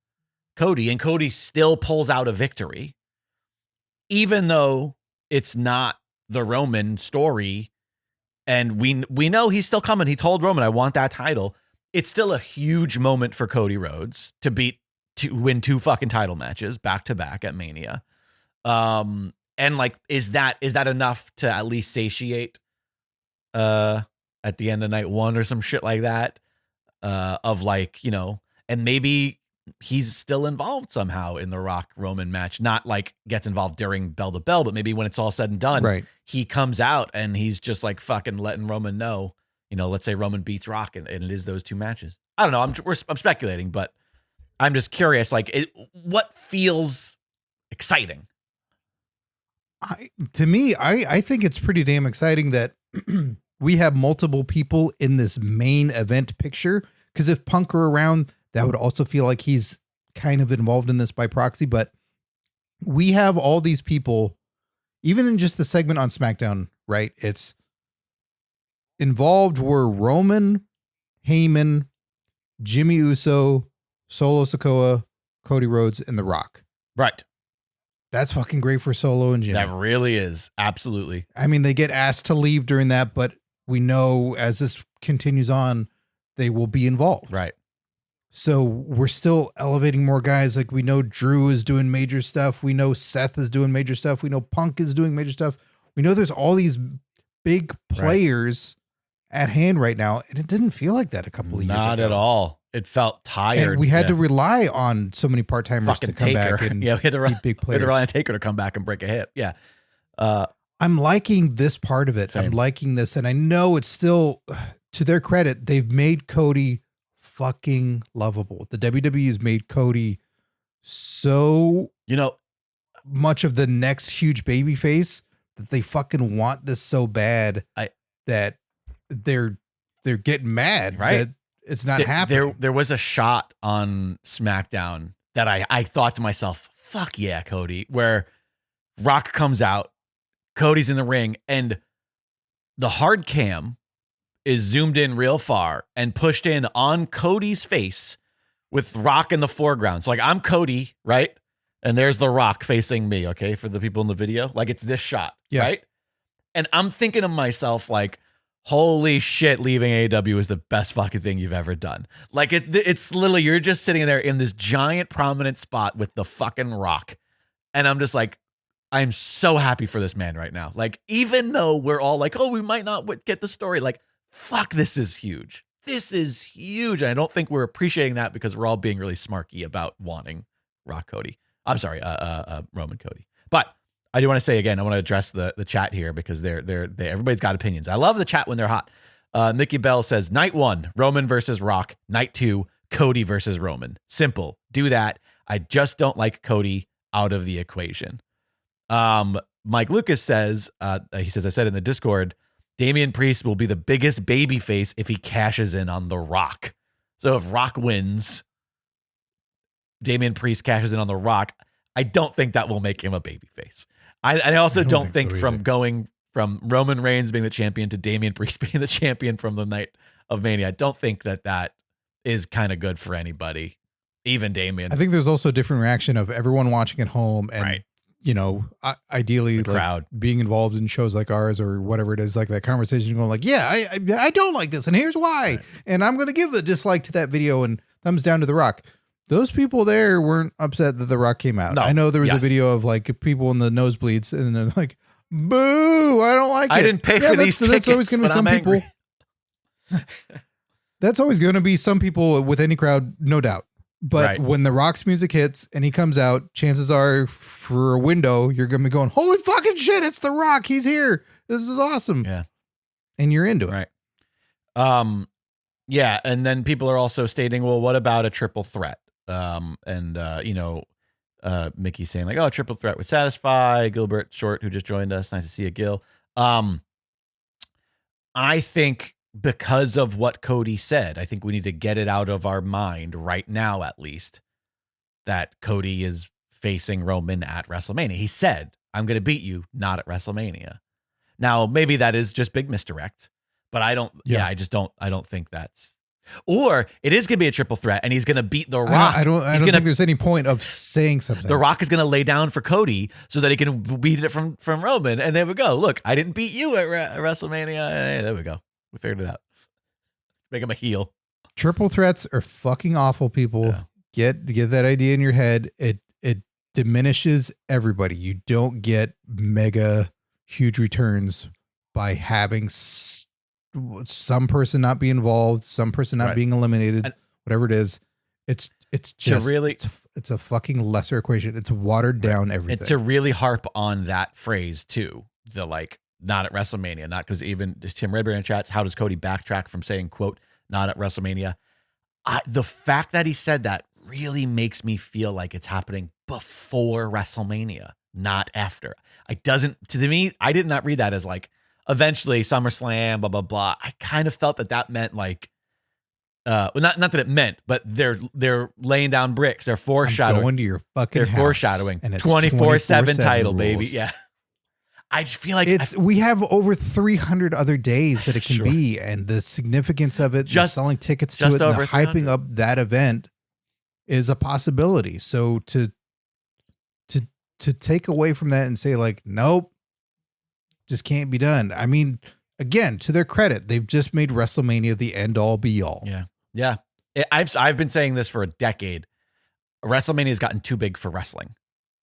Cody, and Cody still pulls out a victory, even though it's not the Roman story. And we know he's still coming. He told Roman, I want that title. It's still a huge moment for Cody Rhodes to win 2 fucking title matches back to back at Mania. And like, is that enough to at least satiate at the end of night 1 or some shit like that? Of like, you know, and maybe he's still involved somehow in the Rock Roman match, not like gets involved during bell to bell, but maybe when it's all said and done, Right. he comes out and he's just like fucking letting Roman know, you know, let's say Roman beats Rock and it is those 2 matches. I don't know. I'm speculating, but I'm just curious, like what feels exciting? To me, I think it's pretty damn exciting that we have multiple people in this main event picture. Because if Punk were around, that would also feel like he's kind of involved in this by proxy. But we have all these people, even in just the segment on SmackDown, right? It's involved were Roman, Heyman, Jimmy Uso, Solo Sikoa, Cody Rhodes, and The Rock. Right. That's fucking great for Solo and Jimmy. That really is. Absolutely. I mean, they get asked to leave during that, but we know as this continues on, they will be involved. Right. So we're still elevating more guys. Like we know Drew is doing major stuff. We know Seth is doing major stuff. We know Punk is doing major stuff. We know there's all these big players at hand right now. And it didn't feel like that a couple of years ago. Not at all. It felt tired. And we had to rely on so many part-timers to come Taker. back and we had to be big players. We had to rely on Taker to come back and break a hit. Yeah. I'm liking this part of it. Same. I'm liking this. And I know it's still, to their credit, they've made Cody fucking lovable. The WWE has made Cody so, you know, much of the next huge baby face that they fucking want this so bad that they're getting mad. Right. That it's not happening. There was a shot on SmackDown that I thought to myself, fuck yeah, Cody, where Rock comes out, Cody's in the ring, and the hard cam is zoomed in real far and pushed in on Cody's face with Rock in the foreground. So like I'm Cody, right? And there's the Rock facing me, okay, for the people in the video. Like it's this shot, right? And I'm thinking to myself, like, holy shit, leaving AEW is the best fucking thing you've ever done. Like it's literally, you're just sitting there in this giant prominent spot with the fucking Rock. And I'm just like, I'm so happy for this man right now. Like, even though we're all like, oh, we might not get the story, like, fuck, this is huge. This is huge. And I don't think we're appreciating that because we're all being really smarky about wanting Rock Cody. I'm sorry, Roman Cody. But I do want to say again, I want to address the chat here because they're everybody's got opinions. I love the chat when they're hot. Nikki Bell says, night 1, Roman versus Rock. Night 2, Cody versus Roman. Simple. Do that. I just don't like Cody out of the equation. Mike Lucas says, he says, I said in the Discord, Damian Priest will be the biggest babyface if he cashes in on The Rock. So if Rock wins, Damian Priest cashes in on The Rock. I don't think that will make him a babyface. I also don't think so from going from Roman Reigns being the champion to Damian Priest being the champion from the night of Mania, I don't think that is kind of good for anybody, even Damian. I think there's also a different reaction of everyone watching at home and, you know, ideally the crowd being involved in shows like ours or whatever it is, like that conversation going like, yeah, I don't like this and here's why. Right. And I'm going to give a dislike to that video and thumbs down to The Rock. Those people there weren't upset that The Rock came out. No. I know there was a video of like people in the nosebleeds and they're like, boo, I don't like it. I didn't pay for these tickets, that's always going to be some people. That's always going to be some people with any crowd, no doubt. But when The Rock's music hits and he comes out, chances are for a window, you're going to be going, holy fucking shit, it's The Rock. He's here. This is awesome. Yeah. And you're into it. Right. Yeah. And then people are also stating, well, what about a triple threat? Mickey's saying like, oh, triple threat would satisfy. Gilbert Short, who just joined us. Nice to see you, Gil. I think because of what Cody said, I think we need to get it out of our mind right now, at least, that Cody is facing Roman at WrestleMania. He said, I'm going to beat you, not at WrestleMania. Now, maybe that is just big misdirect, but I don't, I don't think that's Or it is going to be a triple threat, and he's going to beat The Rock. I don't think there's any point of saying something. The Rock is going to lay down for Cody so that he can beat it from Roman. And there we go. Look, I didn't beat you at WrestleMania. Hey, there we go. We figured it out. Make him a heel. Triple threats are fucking awful, people. Yeah. Get that idea in your head. It diminishes everybody. You don't get mega huge returns by having some person not be involved, some person not being eliminated, whatever it is. It's just really, it's a fucking lesser equation. It's watered down everything. And to really harp on that phrase too, the like, not at WrestleMania, not because even Tim Redberry in chats, how does Cody backtrack from saying, quote, not at WrestleMania? The fact that he said that really makes me feel like it's happening before WrestleMania, not after. To me, I did not read that as like, eventually SummerSlam, blah, blah, blah. I kind of felt that meant like, well, not that it meant, but they're laying down bricks. They're foreshadowing. Going to your fucking They're house, foreshadowing. and it's 24/7 title, rules. baby. Yeah. I just feel like we have over 300 other days that it can Sure. be, and the significance of it, Just selling tickets to it, and over the hyping 300. up that event is a possibility. So to take away from that and say like, nope, just can't be done. I mean, again, to their credit, they've just made WrestleMania the end all be all. Yeah. Yeah. I've been saying this for a decade. WrestleMania has gotten too big for wrestling.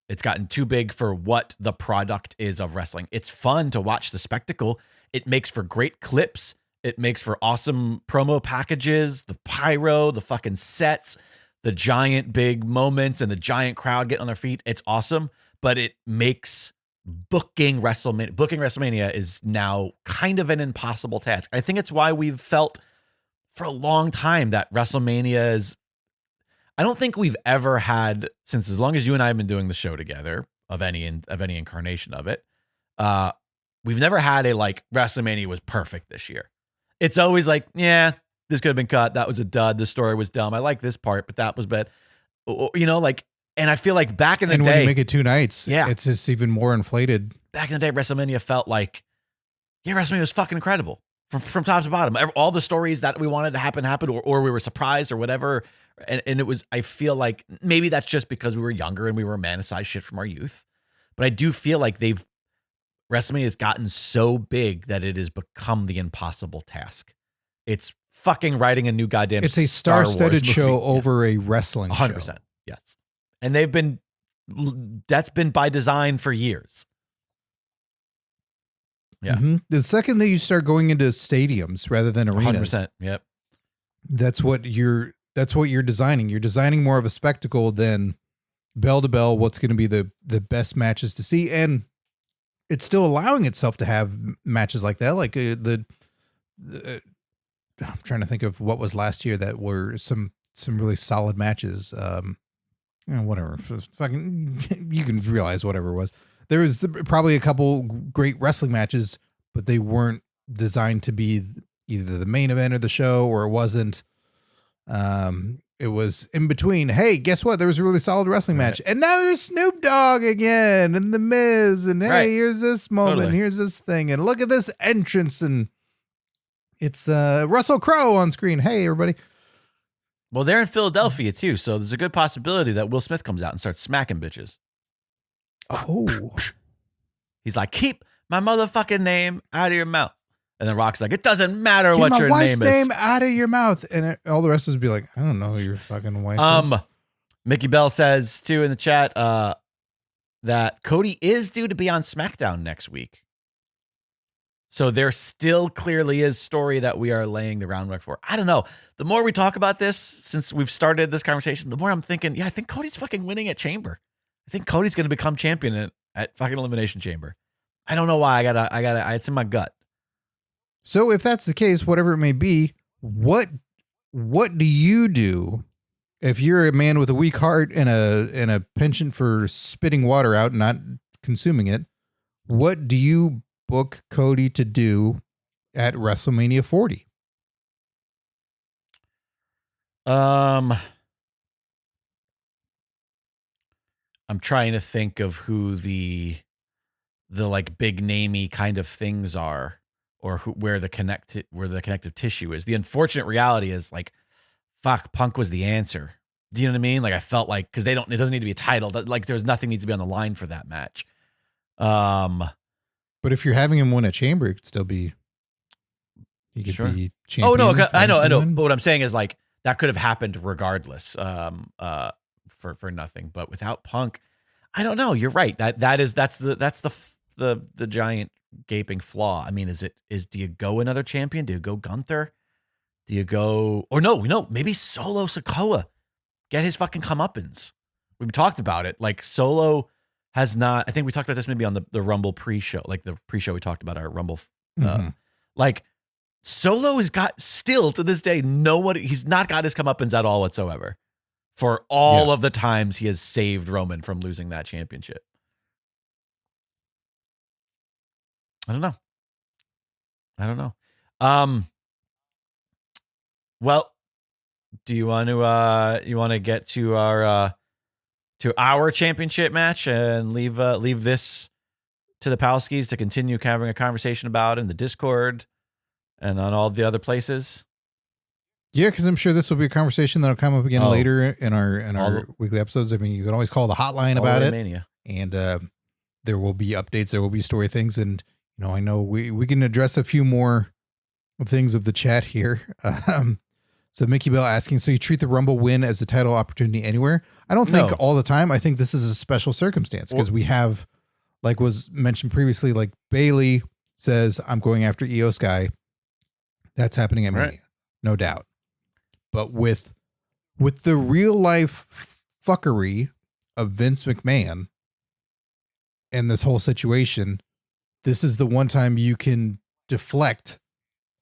It's gotten too big for what the product is of wrestling. It's fun to watch the spectacle. It makes for great clips. It makes for awesome promo packages, the pyro, the fucking sets, the giant big moments, and the giant crowd getting on their feet. It's awesome, but it makes booking WrestleMania is now kind of an impossible task. I think it's why we've felt for a long time that WrestleMania is, I don't think we've ever had, since as long as you and I have been doing the show together, of any incarnation of it, we've never had a like WrestleMania was perfect this year. It's always like, yeah, this could have been cut. That was a dud. The story was dumb. I like this part, but that was bad. You know, like, and I feel like back in the day, when you make it 2 nights, yeah, it's just even more inflated. Back in the day, WrestleMania felt like, yeah, WrestleMania was fucking incredible from top to bottom. All the stories that we wanted to happen happened, or we were surprised or whatever. And it was, I feel like maybe that's just because we were younger and we were romanticized shit from our youth. But I do feel like WrestleMania has gotten so big that it has become the impossible task. It's fucking writing a new goddamn It's a star-studded show over a wrestling 100%. show. Yes. And that's been by design for years. Yeah. Mm-hmm. The second that you start going into stadiums rather than arenas, 100%. Yep. That's what you're designing. You're designing more of a spectacle than bell to bell, what's going to be the best matches to see. And it's still allowing itself to have matches like that. Like I'm trying to think of what was last year that were some really solid matches. Whatever, fucking, you can realize whatever it was. There was probably a couple great wrestling matches, but they weren't designed to be either the main event of the show, or it wasn't. It was in between. Hey, guess what? There was a really solid wrestling match, and now there's Snoop Dogg again, and The Miz, and hey, here's this moment, here's this thing, and look at this entrance, and it's Russell Crowe on screen. Hey, everybody. Well, they're in Philadelphia too, so there's a good possibility that Will Smith comes out and starts smacking bitches. Oh, he's like, keep my motherfucking name out of your mouth. And then Rock's like, it doesn't matter what your wife's name is. out of your mouth. And all the rest is be like, I don't know who your fucking wife is. Mickey Bell says too in the chat that Cody is due to be on SmackDown next week. So there still clearly is story that we are laying the groundwork for. I don't know. The more we talk about this, since we've started this conversation, the more I'm thinking, yeah, I think Cody's fucking winning at Chamber. I think Cody's going to become champion at fucking Elimination Chamber. I don't know why. It's in my gut. So if that's the case, whatever it may be, what do you do if you're a man with a weak heart and a penchant for spitting water out and not consuming it? What do you book Cody to do at WrestleMania 40? I'm trying to think of who the like big namey kind of things are, or where the connective tissue is. The unfortunate reality is like, fuck, Punk was the answer. Do you know what I mean? Like I felt like, because it doesn't need to be a title. Like there's nothing needs to be on the line for that match. But if you're having him win a chamber, it could still be. He could be champion. Oh no, I know. But what I'm saying is like that could have happened regardless. For nothing. But without Punk, I don't know. You're right. That's the giant gaping flaw. I mean, do you go another champion? Do you go Gunther? Do you go or no? Maybe Solo Sikoa. Get his fucking comeuppance. We've talked about it. Like Solo has not. I think we talked about this maybe on the Rumble pre-show, like the pre-show we talked about our Rumble. Like Solo has got still to this day he's not got his comeuppance at all whatsoever for all of the times he has saved Roman from losing that championship. I don't know. Well, do you want to get to our championship match and leave this to the Palskis to continue having a conversation about in the Discord and on all the other places? Yeah, because I'm sure this will be a conversation that'll come up again later in our weekly episodes. I mean, you can always call the hotline about it, and there will be updates. There will be story things, and I know we can address a few more things of the chat here. So Mickey Bell asking, so you treat the Rumble win as a title opportunity anywhere? I don't think all the time. I think this is a special circumstance because we have, like was mentioned previously, like Bayley says, I'm going after Io Sky. That's happening at Mania, no doubt. But with the real life fuckery of Vince McMahon and this whole situation, this is the one time you can deflect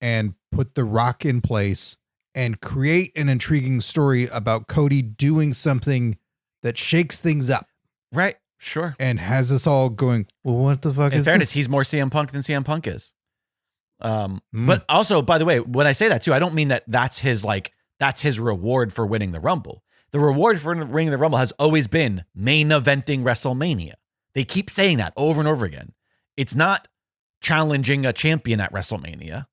and put The Rock in place and create an intriguing story about Cody doing something that shakes things up. Right. Sure. And has us all going, well, what the fuck is this? In fairness, he's more CM Punk than CM Punk is. But also, by the way, when I say that too, I don't mean that that's his reward for winning the Rumble. The reward for winning the Rumble has always been main eventing WrestleMania. They keep saying that over and over again. It's not challenging a champion at WrestleMania.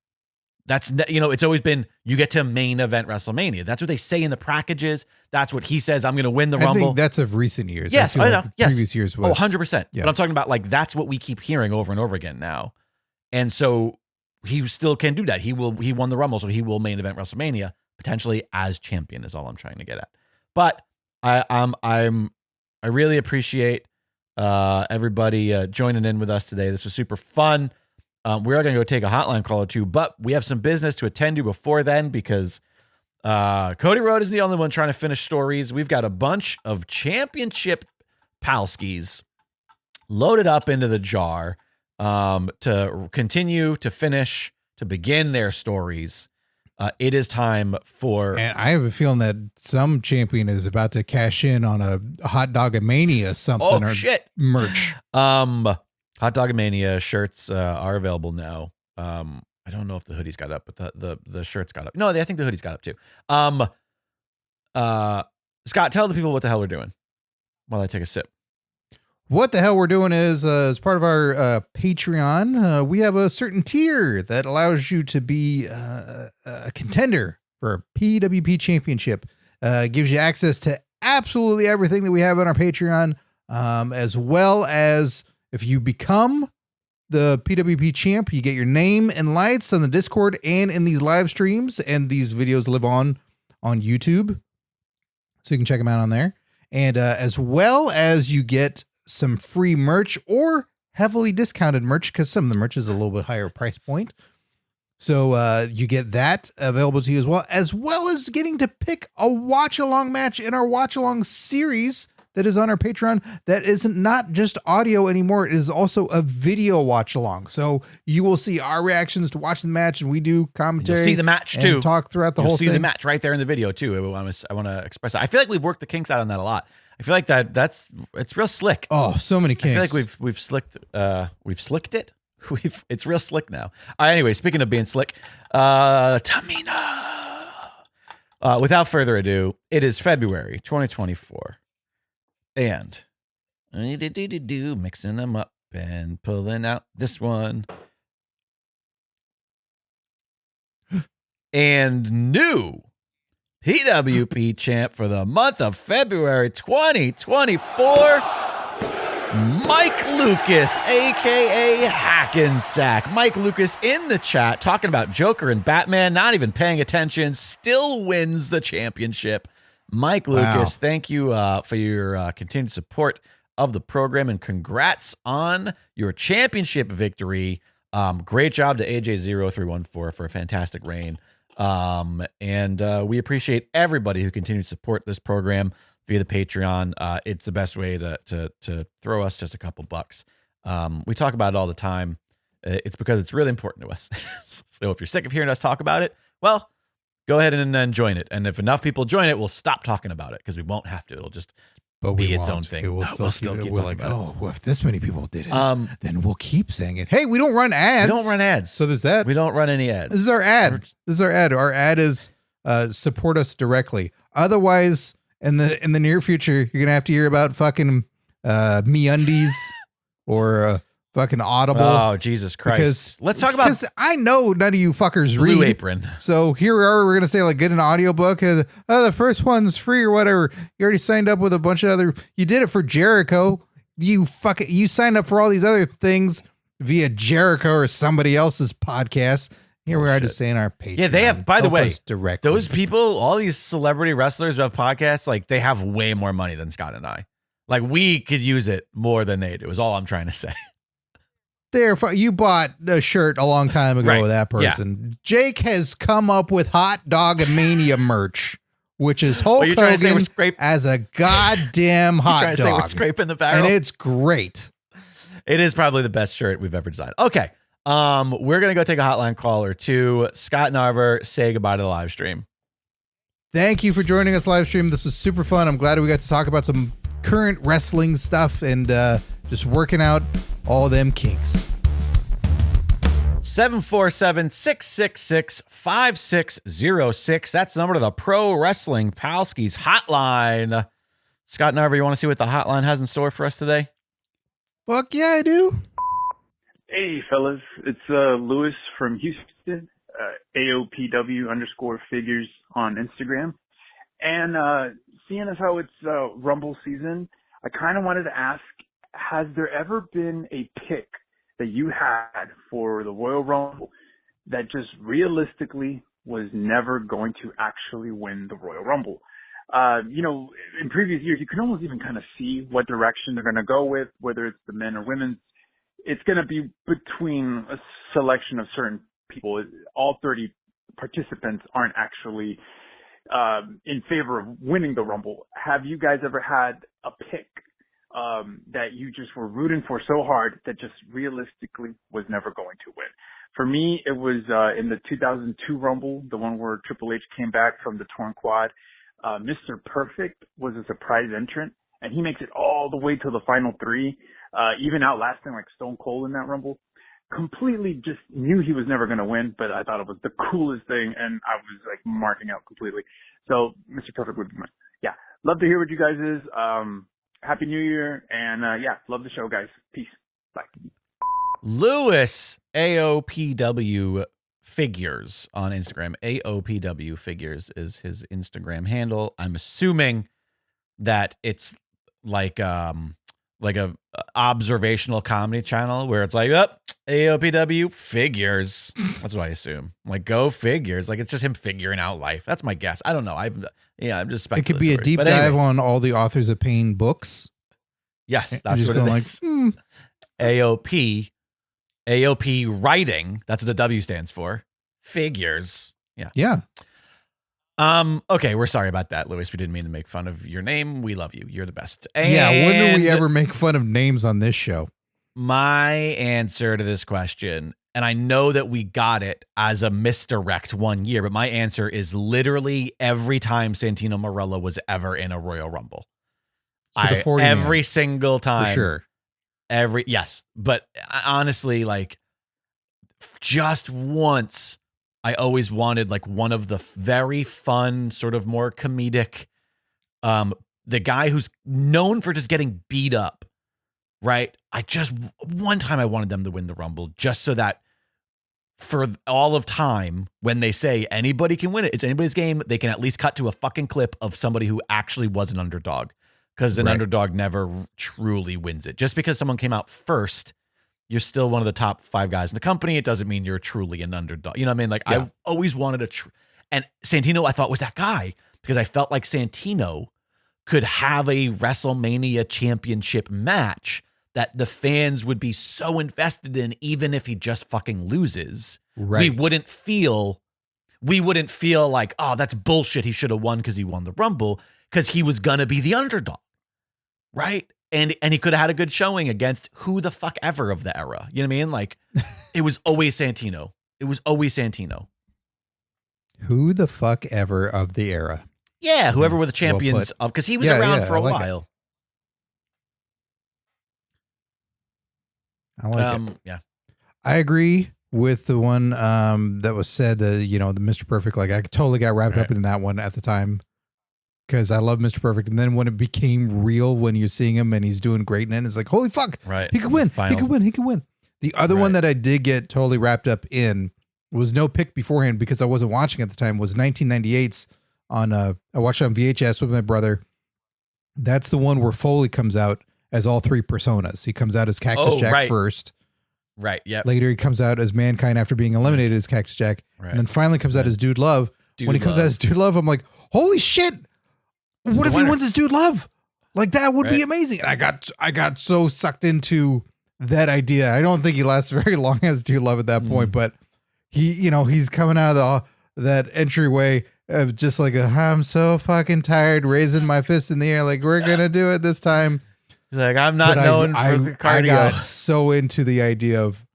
That's, it's always been, you get to main event WrestleMania. That's what they say in the packages. That's what he says. I'm going to win the Rumble. I think that's of recent years. Yes, I know. Yes. Previous years was. 100%. Yeah. But I'm talking about like, that's what we keep hearing over and over again now. And so he still can do that. He won the Rumble, so he will main event WrestleMania potentially as champion is all I'm trying to get at. But I really appreciate everybody joining in with us today. This was super fun. We are going to go take a hotline call or two, but we have some business to attend to before then because Cody Rhodes is the only one trying to finish stories. We've got a bunch of championship Palskis loaded up into the jar to continue to finish, to begin their stories. It is time for... And I have a feeling that some champion is about to cash in on a Hot Dog Mania something or merch. Hot Dog Mania shirts are available now. I don't know if the hoodies got up, but the shirts got up. No, I think the hoodies got up too. Scott, tell the people what the hell we're doing while I take a sip. What the hell we're doing is, as part of our Patreon, we have a certain tier that allows you to be a contender for a PWP championship. Gives you access to absolutely everything that we have on our Patreon, as well as if you become the PWP champ, you get your name and lights on the Discord and in these live streams, and these videos live on YouTube, so you can check them out on there. And as well as you get some free merch or heavily discounted merch, because some of the merch is a little bit higher price point. So you get that available to you as well as getting to pick a watch along match in our watch along series that is on our Patreon. That is not just audio anymore. It is also a video watch along. So you will see our reactions to watch the match, and we do commentary. You'll see the match too. Talk throughout the whole thing. You'll see the match right there in the video too. I want to express that. I feel like we've worked the kinks out on that a lot. I feel like it's real slick. Oh, so many kinks. I feel like we've slicked it. It's real slick now. Anyway, speaking of being slick, Tamina. Without further ado, it is February 2024, and mixing them up and pulling out this one. and new PWP champ for the month of February 2024, Mike Lucas, a.k.a. Hackensack. Mike Lucas in the chat talking about Joker and Batman, not even paying attention, still wins the championship. Mike Lucas, thank you for your continued support of the program, and congrats on your championship victory. Great job to AJ0314 for a fantastic reign. And we appreciate everybody who continues to support this program via the Patreon. It's the best way to throw us just a couple bucks. We talk about it all the time. It's because it's really important to us. So if you're sick of hearing us talk about it, well, go ahead and join it. And if enough people join it, we'll stop talking about it because we won't have to. It'll just be its own thing. We'll still keep like, about well, if this many people did it, then we'll keep saying it. Hey, we don't run ads. We don't run ads. So there's that. We don't run any ads. This is our ad. Our ad is support us directly. Otherwise, in the near future, you're gonna have to hear about fucking MeUndies or fucking Audible. Oh, Jesus Christ. Let's talk about, because I know none of you fuckers read. Blue Apron. So here we are. We're going to say, like, get an audiobook. The first one's free or whatever. You already signed up with a bunch of other. You did it for Jericho. You signed up for all these other things via Jericho or somebody else's podcast. Here we are just saying our Patreon. Yeah, they have, by the way, directly. Those people, all these celebrity wrestlers who have podcasts, like, they have way more money than Scott and I. Like, we could use it more than they do, is all I'm trying to say. You bought a shirt a long time ago with that person. Yeah. Jake has come up with Hot Dog Mania merch, which is Hulk Hogan as a goddamn hot dog. Say we're scraping the barrel? And it's great. It is probably the best shirt we've ever designed. Okay. We're going to go take a hotline call or two. Scott Narver, say goodbye to the live stream. Thank you for joining us live stream. This was super fun. I'm glad we got to talk about some current wrestling stuff and just working out all them kinks. 747-666-5606. That's the number to the Pro Wrestling Palskis hotline. Scott Narver, you want to see what the hotline has in store for us today? Fuck yeah, I do. Hey, fellas. It's Lewis from Houston, AOPW_figures on Instagram. And seeing as how it's Rumble season, I kind of wanted to ask, has there ever been a pick that you had for the Royal Rumble that just realistically was never going to actually win the Royal Rumble? In previous years, you can almost even kind of see what direction they're going to go with, whether it's the men or women. It's going to be between a selection of certain people. All 30 participants aren't actually in favor of winning the Rumble. Have you guys ever had a pick that you just were rooting for so hard that just realistically was never going to win? For me, it was in the 2002 Rumble, the one where Triple H came back from the torn quad. Mr. Perfect was a surprise entrant, and he makes it all the way to the final three, even outlasting like Stone Cold in that Rumble. Completely just knew he was never going to win, but I thought it was the coolest thing, and I was like marking out completely. So Mr. Perfect would be mine. Yeah, love to hear what you guys is. Happy New Year, and love the show, guys. Peace. Bye. Lewis, AOPW Figures on Instagram. AOPW Figures is his Instagram handle. I'm assuming that it's like a observational comedy channel where it's like, AOPW Figures. That's what I assume. Like, go figures. Like, it's just him figuring out life. That's my guess. I don't know. I'm just speculating. It could be a deep dive on all the authors of Pain books. Yes, that's what it is. AOP writing. That's what the W stands for. Figures. Yeah. Yeah. Okay, we're sorry about that, Lewis. We didn't mean to make fun of your name. We love you. You're the best. And when do we ever make fun of names on this show? My answer to this question, and I know that we got it as a misdirect one year, but my answer is literally every time Santino Marella was ever in a Royal Rumble. So the 40 every single time. For sure. Yes. But honestly, like, just once, I always wanted like one of the very fun, sort of more comedic, the guy who's known for just getting beat up, right? One time I wanted them to win the Rumble just so that for all of time, when they say anybody can win it, it's anybody's game, they can at least cut to a fucking clip of somebody who actually was an underdog, because an underdog never truly wins it. Just because someone came out first, you're still one of the top 5 guys in the company. It doesn't mean you're truly an underdog. You know what I mean? Like, I always wanted and Santino, I thought, was that guy, because I felt like Santino could have a WrestleMania championship match that the fans would be so invested in, even if he just fucking loses. Right. We wouldn't feel like, oh, that's bullshit, he should have won because he won the Rumble, because he was gonna be the underdog, right? And he could have had a good showing against who the fuck ever of the era. You know what I mean? Like, it was always Santino. It was always Santino. Who the fuck ever of the era. Yeah, whoever were the champions of, because he was around for a while. I like it. Yeah. I agree with the one that was said, the Mr. Perfect. Like, I totally got wrapped up in that one at the time, because I love Mr. Perfect. And then when it became real, when you're seeing him and he's doing great in it, it's like, holy fuck, he could win. He could win. He could win. The other one that I did get totally wrapped up in was no pick beforehand, because I wasn't watching at the time, was 1998's on, I watched it on VHS with my brother. That's the one where Foley comes out as all 3 personas. He comes out as Cactus Jack first. Right, yeah. Later, he comes out as Mankind after being eliminated as Cactus Jack. Right. And then finally comes out as Dude Love. When he comes out as Dude Love, I'm like, holy shit. What if he wins as Dude Love? Like, that would be amazing. And I got so sucked into that idea. I don't think he lasts very long as Dude Love at that point, but he's coming out of that entryway of just like I'm so fucking tired, raising my fist in the air like, we're going to do it this time. He's like, I'm not known for the cardio. I got so into the idea of,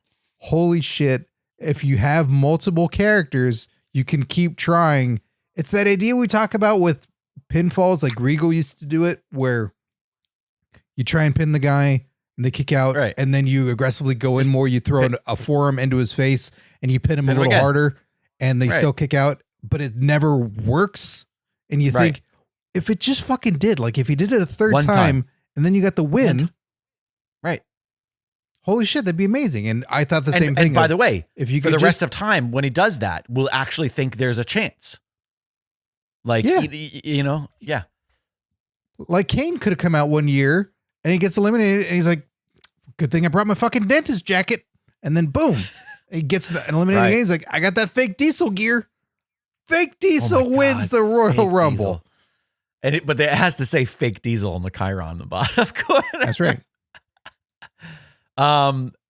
holy shit, if you have multiple characters, you can keep trying. It's that idea we talk about with pinfalls, like Regal used to do it, where you try and pin the guy and they kick out, and then you aggressively go in more. You throw a forearm into his face and you pin him a little harder, and they still kick out, but it never works. And you think, if it just fucking did, like if he did it a third time, and then you got the win, right? Holy shit, that'd be amazing. And I thought the same thing. And by the way, if you for the rest of time, when he does that, we'll actually think there's a chance. Like, like Kane could have come out one year and he gets eliminated, and he's like, good thing I brought my fucking dentist jacket. And then boom, he gets eliminated again. He's like, I got that fake Diesel gear. Fake Diesel wins the Royal Rumble. Diesel. But it has to say fake Diesel on the Chiron on the bottom, of course. That's right.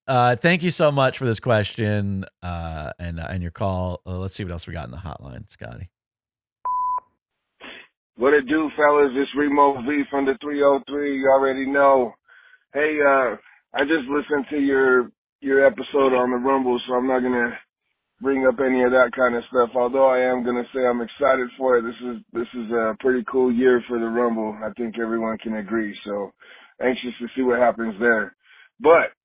Thank you so much for this question and your call. Let's see what else we got in the hotline, Scotty. What it do, fellas? It's Remo V from the 303. You already know. Hey, I just listened to your episode on the Rumble, so I'm not gonna bring up any of that kind of stuff. Although I am gonna say I'm excited for it. This is a pretty cool year for the Rumble. I think everyone can agree. So anxious to see what happens there. But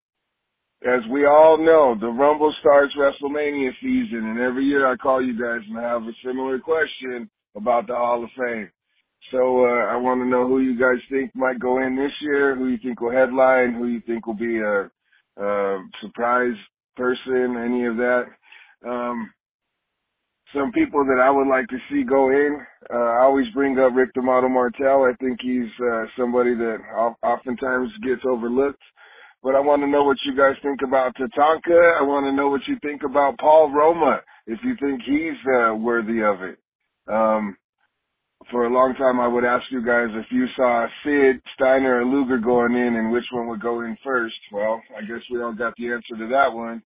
as we all know, the Rumble starts WrestleMania season, and every year I call you guys and I have a similar question about the Hall of Fame. So I want to know who you guys think might go in this year, who you think will headline, who you think will be a surprise person, any of that. Some people that I would like to see go in, I always bring up Rick D'Amato Martel. I think he's somebody that oftentimes gets overlooked. But I want to know what you guys think about Tatanka. I want to know what you think about Paul Roma, if you think he's worthy of it. For a long time, I would ask you guys if you saw Sid, Steiner, or Luger going in, and which one would go in first. Well, I guess we all got the answer to that one.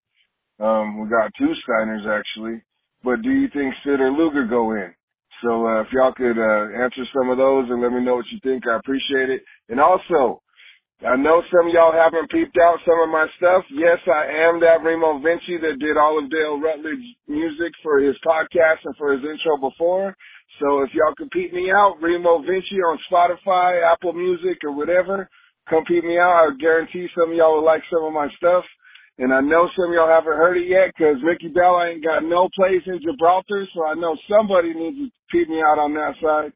We got 2 Steiners, actually. But do you think Sid or Luger go in? So if y'all could answer some of those and let me know what you think, I appreciate it. And also, I know some of y'all haven't peeped out some of my stuff. Yes, I am that Remo Vinci that did all of Dale Rutledge music for his podcast and for his intro before. So if y'all could peep me out, Remo Vinci on Spotify, Apple Music, or whatever, come peep me out. I guarantee some of y'all will like some of my stuff. And I know some of y'all haven't heard it yet because Ricky Bell ain't got no place in Gibraltar, so I know somebody needs to peep me out on that side.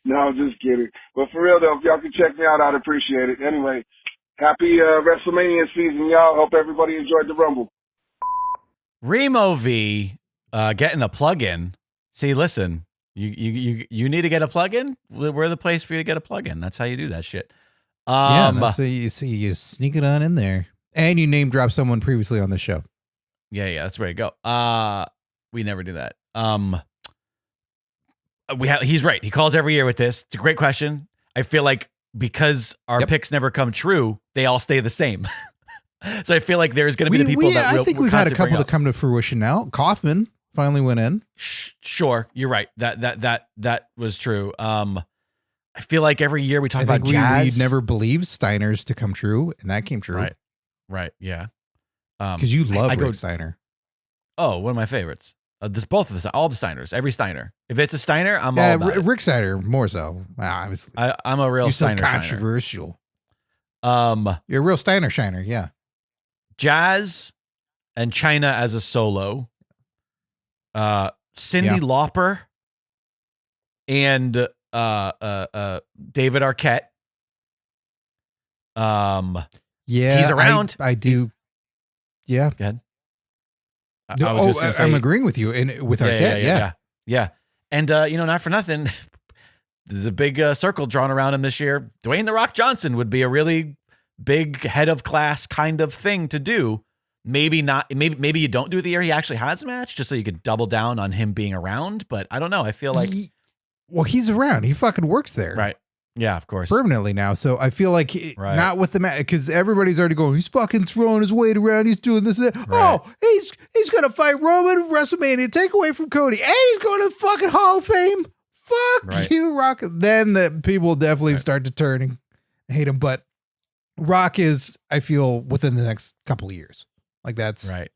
No, I'm just kidding. But for real, though, if y'all could check me out, I'd appreciate it. Anyway, happy WrestleMania season, y'all. Hope everybody enjoyed the Rumble. Remo V getting a plug-in. See, listen, you need to get a plug-in. We're the place for you to get a plug-in. That's how you do that shit. That's how you see you sneak it on in there, and you name drop someone previously on the show. Yeah, that's where you go. We never do that. He's right. He calls every year with this. It's a great question. I feel like because our picks never come true, they all stay the same. So I feel like there's going to be the people that I think we've had a couple that come to fruition now. Kaufman finally went in. Sure, you're right. That was true. I feel like every year we talk about jazz. We never believed Steiner's to come true, and that came true. Right. Yeah. Because you love Rick Steiner. Oh, one of my favorites. All the Steiners, every Steiner. If it's a Steiner, I'm all about it. Rick Steiner more so. Obviously, I'm a real Steiner. You're so controversial. You're a real Steiner shiner, yeah. Jazz and China as a solo. Cyndi Lauper and David Arquette. He's around. I do. Yeah. Go ahead. I'm agreeing with you. With Arquette, yeah. And not for nothing, there's a big circle drawn around him this year. Dwayne "The Rock" Johnson would be a really big head of class kind of thing to do. Maybe not. Maybe you don't do it the year he actually has a match, just so you could double down on him being around. But I don't know. I feel like he's around. He fucking works there, right? Yeah, of course, permanently now. So I feel like not with the match, because everybody's already going. He's fucking throwing his weight around. He's doing this and that. Right. Oh, he's gonna fight Roman at WrestleMania, take away from Cody, and he's going to the fucking Hall of Fame. Fuck you, Rock. Then the people definitely start to turn and hate him. But Rock is, I feel, within the next couple of years. Like that's right.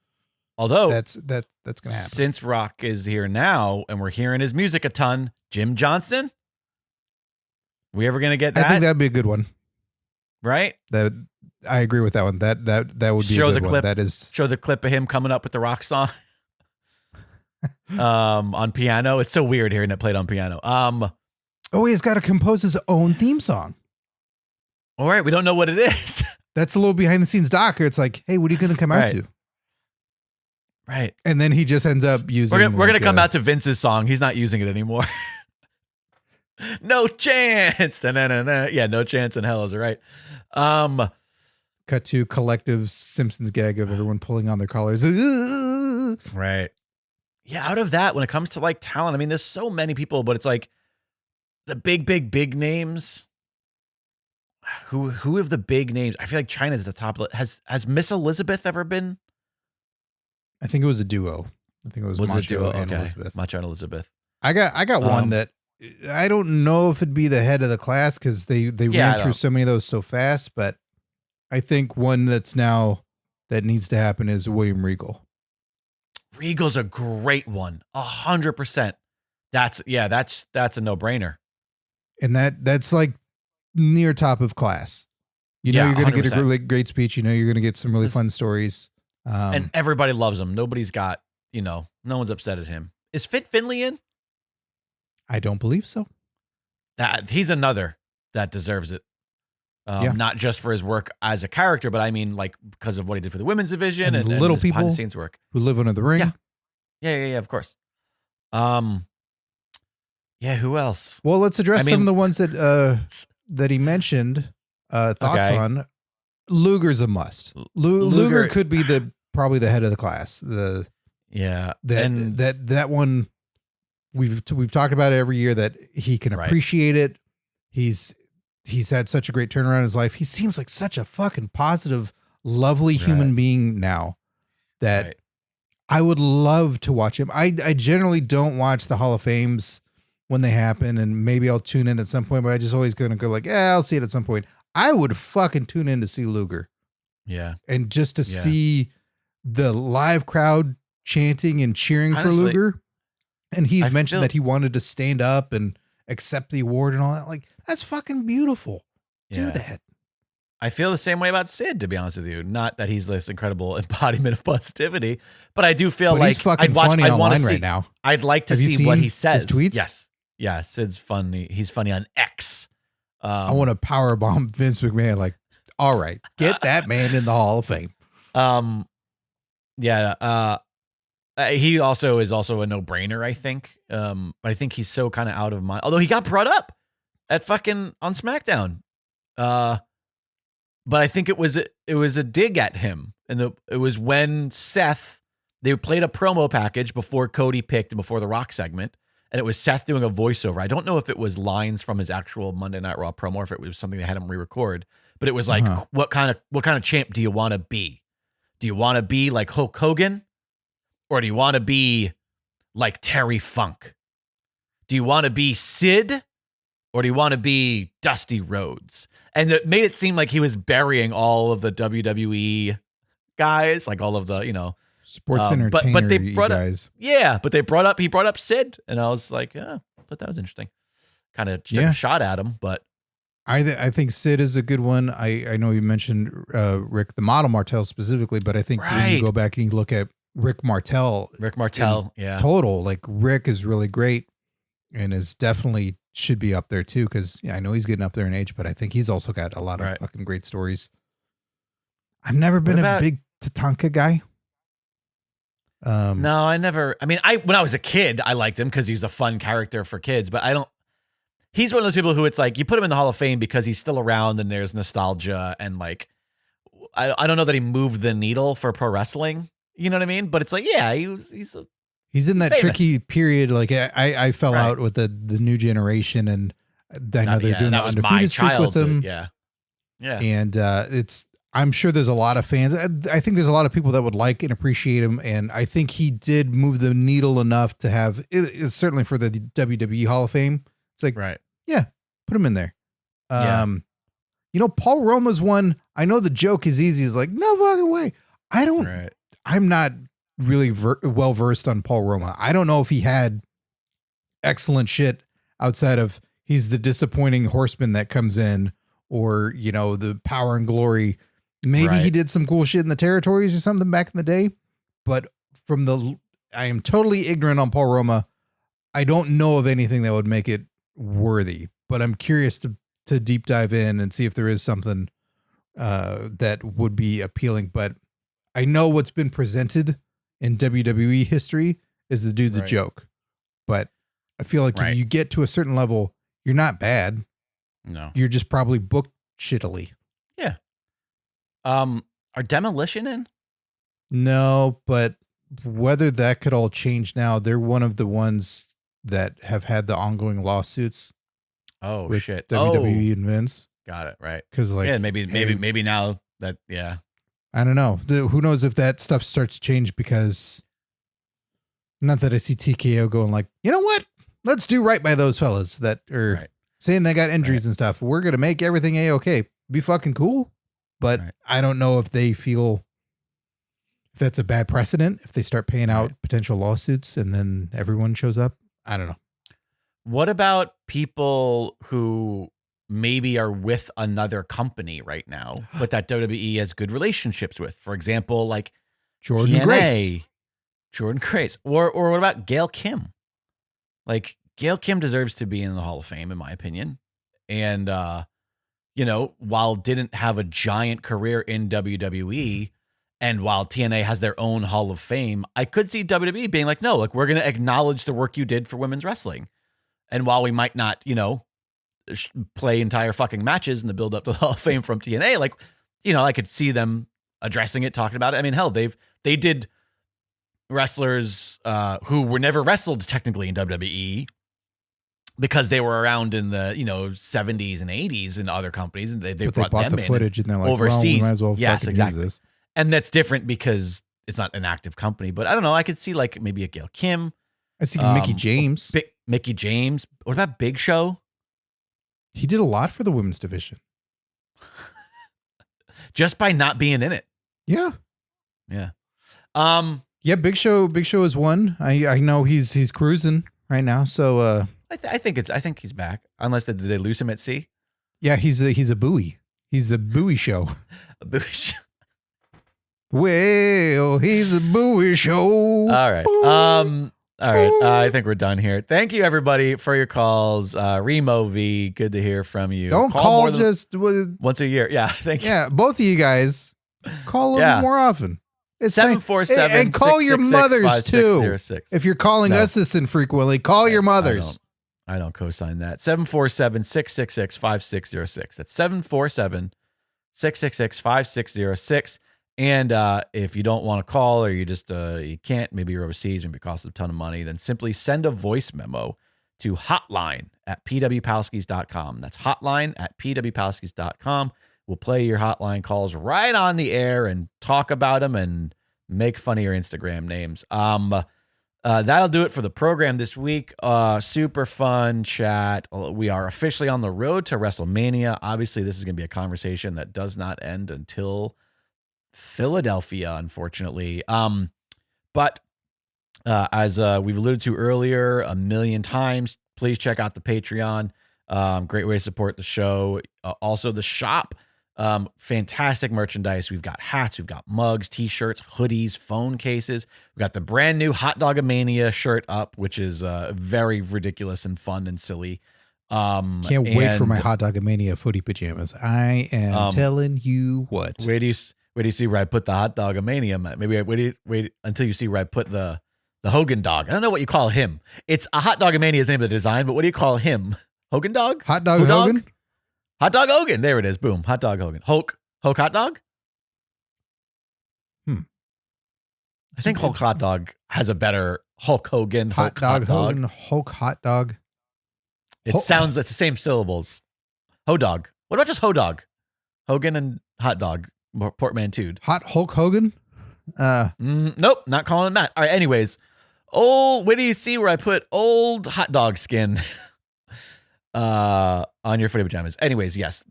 Although that's gonna happen. Since Rock is here now and we're hearing his music a ton, Jim Johnston. We ever gonna get that? I think that'd be a good one. Right? That I agree with that one. That would be a good one. That is show the clip of him coming up with the Rock song. On piano. It's so weird hearing it played on piano. He's got to compose his own theme song. All right, we don't know what it is. That's a little behind the scenes doc. It's like, hey, what are you going to come out to? Right. And then he just ends up using. We're going to come out to Vince's song. He's not using it anymore. No chance. Da-na-na-na. Yeah, no chance in hell is right. Cut to collective Simpsons gag of everyone pulling on their collars. Right. Yeah, out of that, when it comes to like talent, I mean, there's so many people, but it's like the big names. Who have the big names? I feel like China's the top. Has Miss Elizabeth ever been? I think it was a duo. I think it was Macho a duo. And okay. Elizabeth. Macho and Elizabeth. I got one that I don't know if it'd be the head of the class because they ran through so many of those so fast, but I think one that's now that needs to happen is William Regal. Regal's a great one. 100%. That's a no-brainer. And that's like near top of class. You're going to get a really great speech. You're going to get some really fun stories. And everybody loves him. Nobody's got, no one's upset at him. Is Fit Finley in? I don't believe so. That he's another that deserves it. Not just for his work as a character, but I mean, like, because of what he did for the women's division and little his people behind the scenes work who live under the ring. Yeah, of course. Who else? Well, let's address some of the ones that he mentioned. Thoughts on Luger's a must. Luger could be probably the head of the class. That one we've talked about it every year that he can appreciate it. He's had such a great turnaround in his life. He seems like such a fucking positive, lovely human being now that I would love to watch him. I generally don't watch the Hall of Fames when they happen, and maybe I'll tune in at some point, but I just always going to go like, I'll see it at some point. I would fucking tune in to see Luger. Yeah. And just to see the live crowd chanting and cheering for Luger. And he's mentioned that he wanted to stand up and accept the award and all that. Like, that's fucking beautiful. Do that. I feel the same way about Sid, to be honest with you. Not that he's this incredible embodiment of positivity, but I do feel like he's fucking funny online right now. I'd like to see what he says. His tweets? Yes. Yeah, Sid's funny. He's funny on X. I want to powerbomb Vince McMahon. Like, all right, get that man in the Hall of Fame. He also is also a no-brainer, I think. But I think he's so kind of out of mind. Although he got brought up at fucking on SmackDown. But I think it was a dig at him. And it was when Seth, they played a promo package before Cody picked and before the Rock segment. And it was Seth doing a voiceover. I don't know if it was lines from his actual Monday Night Raw promo or if it was something they had him re-record. But it was like, what kind of champ do you want to be? Do you want to be like Hulk Hogan? Or do you want to be like Terry Funk? Do you want to be Sid? Or do you want to be Dusty Rhodes? And it made it seem like he was burying all of the WWE guys, like all of the, sports entertainer but they brought guys. But he brought up Sid, and I was like, I thought that was interesting. Kind of took a shot at him, but I think Sid is a good one. I know you mentioned Rick the Model Martel specifically, but I think when you go back and you look at Rick Martel, total, like Rick is really great and is definitely should be up there too, because I know he's getting up there in age, but I think he's also got a lot of fucking great stories. I've never been a big Tatanka guy. No, I never. I mean, when I was a kid, I liked him because he's a fun character for kids. But I don't. He's one of those people who it's like you put him in the Hall of Fame because he's still around and there's nostalgia and like I don't know that he moved the needle for pro wrestling. You know what I mean? But it's like, yeah, he's in that famous. tricky period. Like I fell out with the new generation, and I know they're doing the undefeated streak with him. Yeah. And I'm sure there's a lot of fans. I think there's a lot of people that would like and appreciate him. And I think he did move the needle enough to have it, certainly for the WWE Hall of Fame. It's like, yeah, put him in there. Paul Roma's one. I know the joke is easy. It's like, no fucking way. I'm not really well versed on Paul Roma. I don't know if he had excellent shit outside of he's the disappointing horseman that comes in, or, the power and glory. Maybe he did some cool shit in the territories or something back in the day, but I am totally ignorant on Paul Roma. I don't know of anything that would make it worthy, but I'm curious to deep dive in and see if there is something that would be appealing. But I know what's been presented in WWE history is the dude's a joke, but I feel like if you get to a certain level, you're not bad. No, you're just probably booked shittily. Yeah. Are Demolition in? No, but whether that could all change now, they're one of the ones that have had the ongoing lawsuits. Oh with shit! WWE and Vince. Got it. Right. Because maybe now that I don't know. Who knows if that stuff starts to change, because not that I see TKO going like, you know what? Let's do right by those fellas that are saying they got injuries and stuff. We're going to make everything A-okay. Be fucking cool. But I don't know if they feel if that's a bad precedent, if they start paying out potential lawsuits and then everyone shows up. I don't know. What about people who maybe are with another company right now, but that WWE has good relationships with? For example, like Jordan Grace. Or what about Gail Kim? Like Gail Kim deserves to be in the Hall of Fame, in my opinion. And, while didn't have a giant career in WWE, and while TNA has their own Hall of Fame, I could see WWE being like, no, like we're going to acknowledge the work you did for women's wrestling. And while we might not, play entire fucking matches in the build up to the Hall of Fame from TNA, like, I could see them addressing it, talking about it. I mean, hell, they did wrestlers who were never wrestled technically in WWE because they were around in the 70s and 80s in other companies, and they brought them the in footage and they're like, overseas. Well, we might as well fucking use this. And that's different because it's not an active company. But I don't know. I could see like maybe a Gail Kim. I see Mickey James. Mickey James. What about Big Show? He did a lot for the women's division. Just by not being in it. Yeah. Yeah. Yeah, Big Show is one. I know he's cruising right now. So I think he's back. Unless did they lose him at sea? Yeah, he's a buoy. He's a buoy show. A buoy show. Well, he's a buoy show. All right. All right. I think we're done here. Thank you, everybody, for your calls. Remo V, good to hear from you. Don't call just once a year. Yeah. Thank you. Yeah, both of you guys call a little more often. It's 747 and call your mothers too. 5606. If you're calling us this infrequently, call your mothers. I don't co-sign that. 747-666-5606. That's 747-666-5606. And if you don't want to call, or you just you can't, maybe you're overseas, maybe it costs a ton of money, then simply send a voice memo to hotline@pwpalskis.com. That's hotline@pwpalskis.com. We'll play your hotline calls right on the air and talk about them and make fun of your Instagram names. That'll do it for the program this week. Super fun chat. We are officially on the road to WrestleMania. Obviously, this is going to be a conversation that does not end until Philadelphia, unfortunately. But as we've alluded to earlier a million times, please check out the Patreon. Great way to support the show. Also, the shop. Fantastic merchandise. We've got hats, we've got mugs, t-shirts, hoodies, phone cases. We've got the brand new Hot Dog-a-Mania shirt up, which is very ridiculous and fun and silly. Can't wait for my Hot Dog-a-Mania footy pajamas. I am telling you what. Where do you see where I put the Hot Dog-a-Mania? Maybe wait until you see where I put the Hogan dog. I don't know what you call him. It's a Hot Dog-a-Mania is the name of the design, but what do you call him? Hogan dog? Hot Dog Hogan? Hot Dog Hogan. There it is. Boom. Hot Dog Hogan. Hulk Hot Dog? I think Hulk Hot Dog has a better Hulk Hogan. Hot Dog Hogan. Hulk Hot Dog. It sounds like the same syllables. Ho Dog. What about just Ho Dog? Hogan and Hot Dog. Portmanteaued. Hot Hulk Hogan? Nope. Not calling him that. All right. Anyways. Where do you see where I put old hot dog skin? On your footy pajamas. Anyways, yes,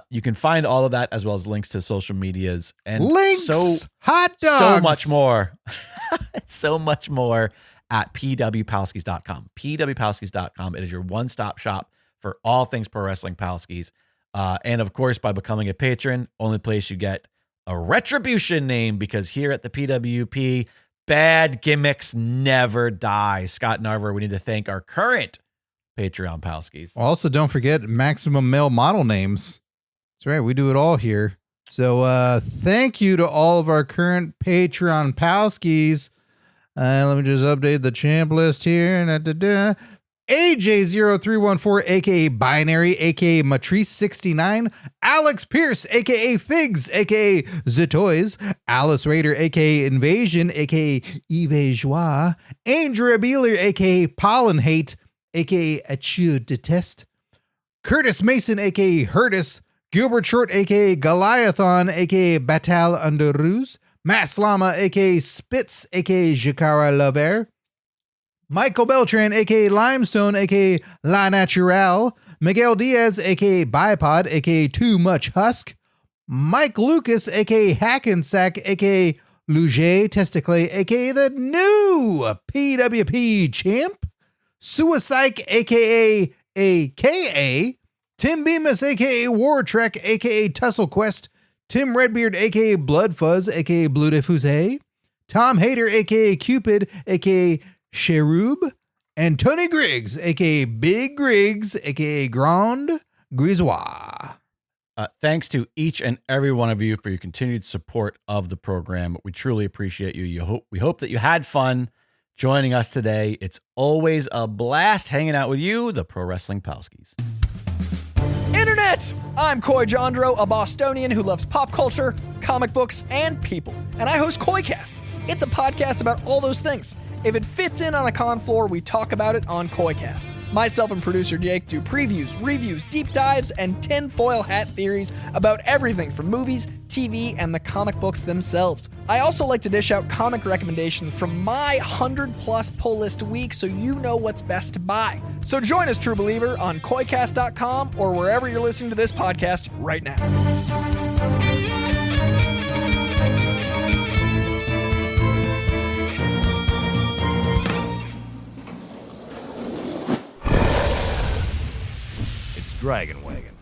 you can find all of that as well as links to social medias and hot dogs, so much more, so much more at pwpalskis.com. pwpalskis.com. It is your one-stop shop for all things pro wrestling Palskis. And of course, by becoming a patron, only place you get a retribution name, because here at the PWP, bad gimmicks never die. Scott Narver, we need to thank our current Patreon Palskis. Also, don't forget maximum male model names. That's right. We do it all here. So thank you to all of our current Patreon Palskis. Let me just update the champ list here. AJ0314, aka Binary, aka Matrice69, Alex Pierce, aka Figs, aka Zetoys, Alice Raider, aka Invasion, aka Yves Joie, Andrea Beeler, aka Pollen Hate, aka Achu Detest, Curtis Mason, aka Hurtis, Gilbert Short, aka Goliathon, aka Batal Underoos, Mass Llama, aka Spitz, aka Jakara Lover, Michael Beltran, aka Limestone, aka La Natural, Miguel Diaz, aka Bipod, aka Too Much Husk, Mike Lucas, aka Hackensack, aka Luger Testicle, aka the new PWP champ, Suicide, aka Tim Bemis, aka War Trek, aka Tussle Quest, Tim Redbeard, aka Blood Fuzz, aka Blue Diffuse, Tom Hader, aka Cupid, aka Cherub, and Tony Griggs, aka Big Griggs, aka Grand Grisois. Thanks to each and every one of you for your continued support of the program. We truly appreciate you. We hope that you had fun joining us today. It's always a blast hanging out with you, the Pro Wrestling Palskis. Internet! I'm Coy Jandro, a Bostonian who loves pop culture, comic books, and people. And I host Coycast. It's a podcast about all those things. If it fits in on a con floor, we talk about it on Coycast. Myself and producer Jake do previews, reviews, deep dives, and tinfoil hat theories about everything from movies, TV, and the comic books themselves. I also like to dish out comic recommendations from my 100-plus pull list a week so you know what's best to buy. So join us, True Believer, on Coycast.com or wherever you're listening to this podcast right now. Dragon Wagon.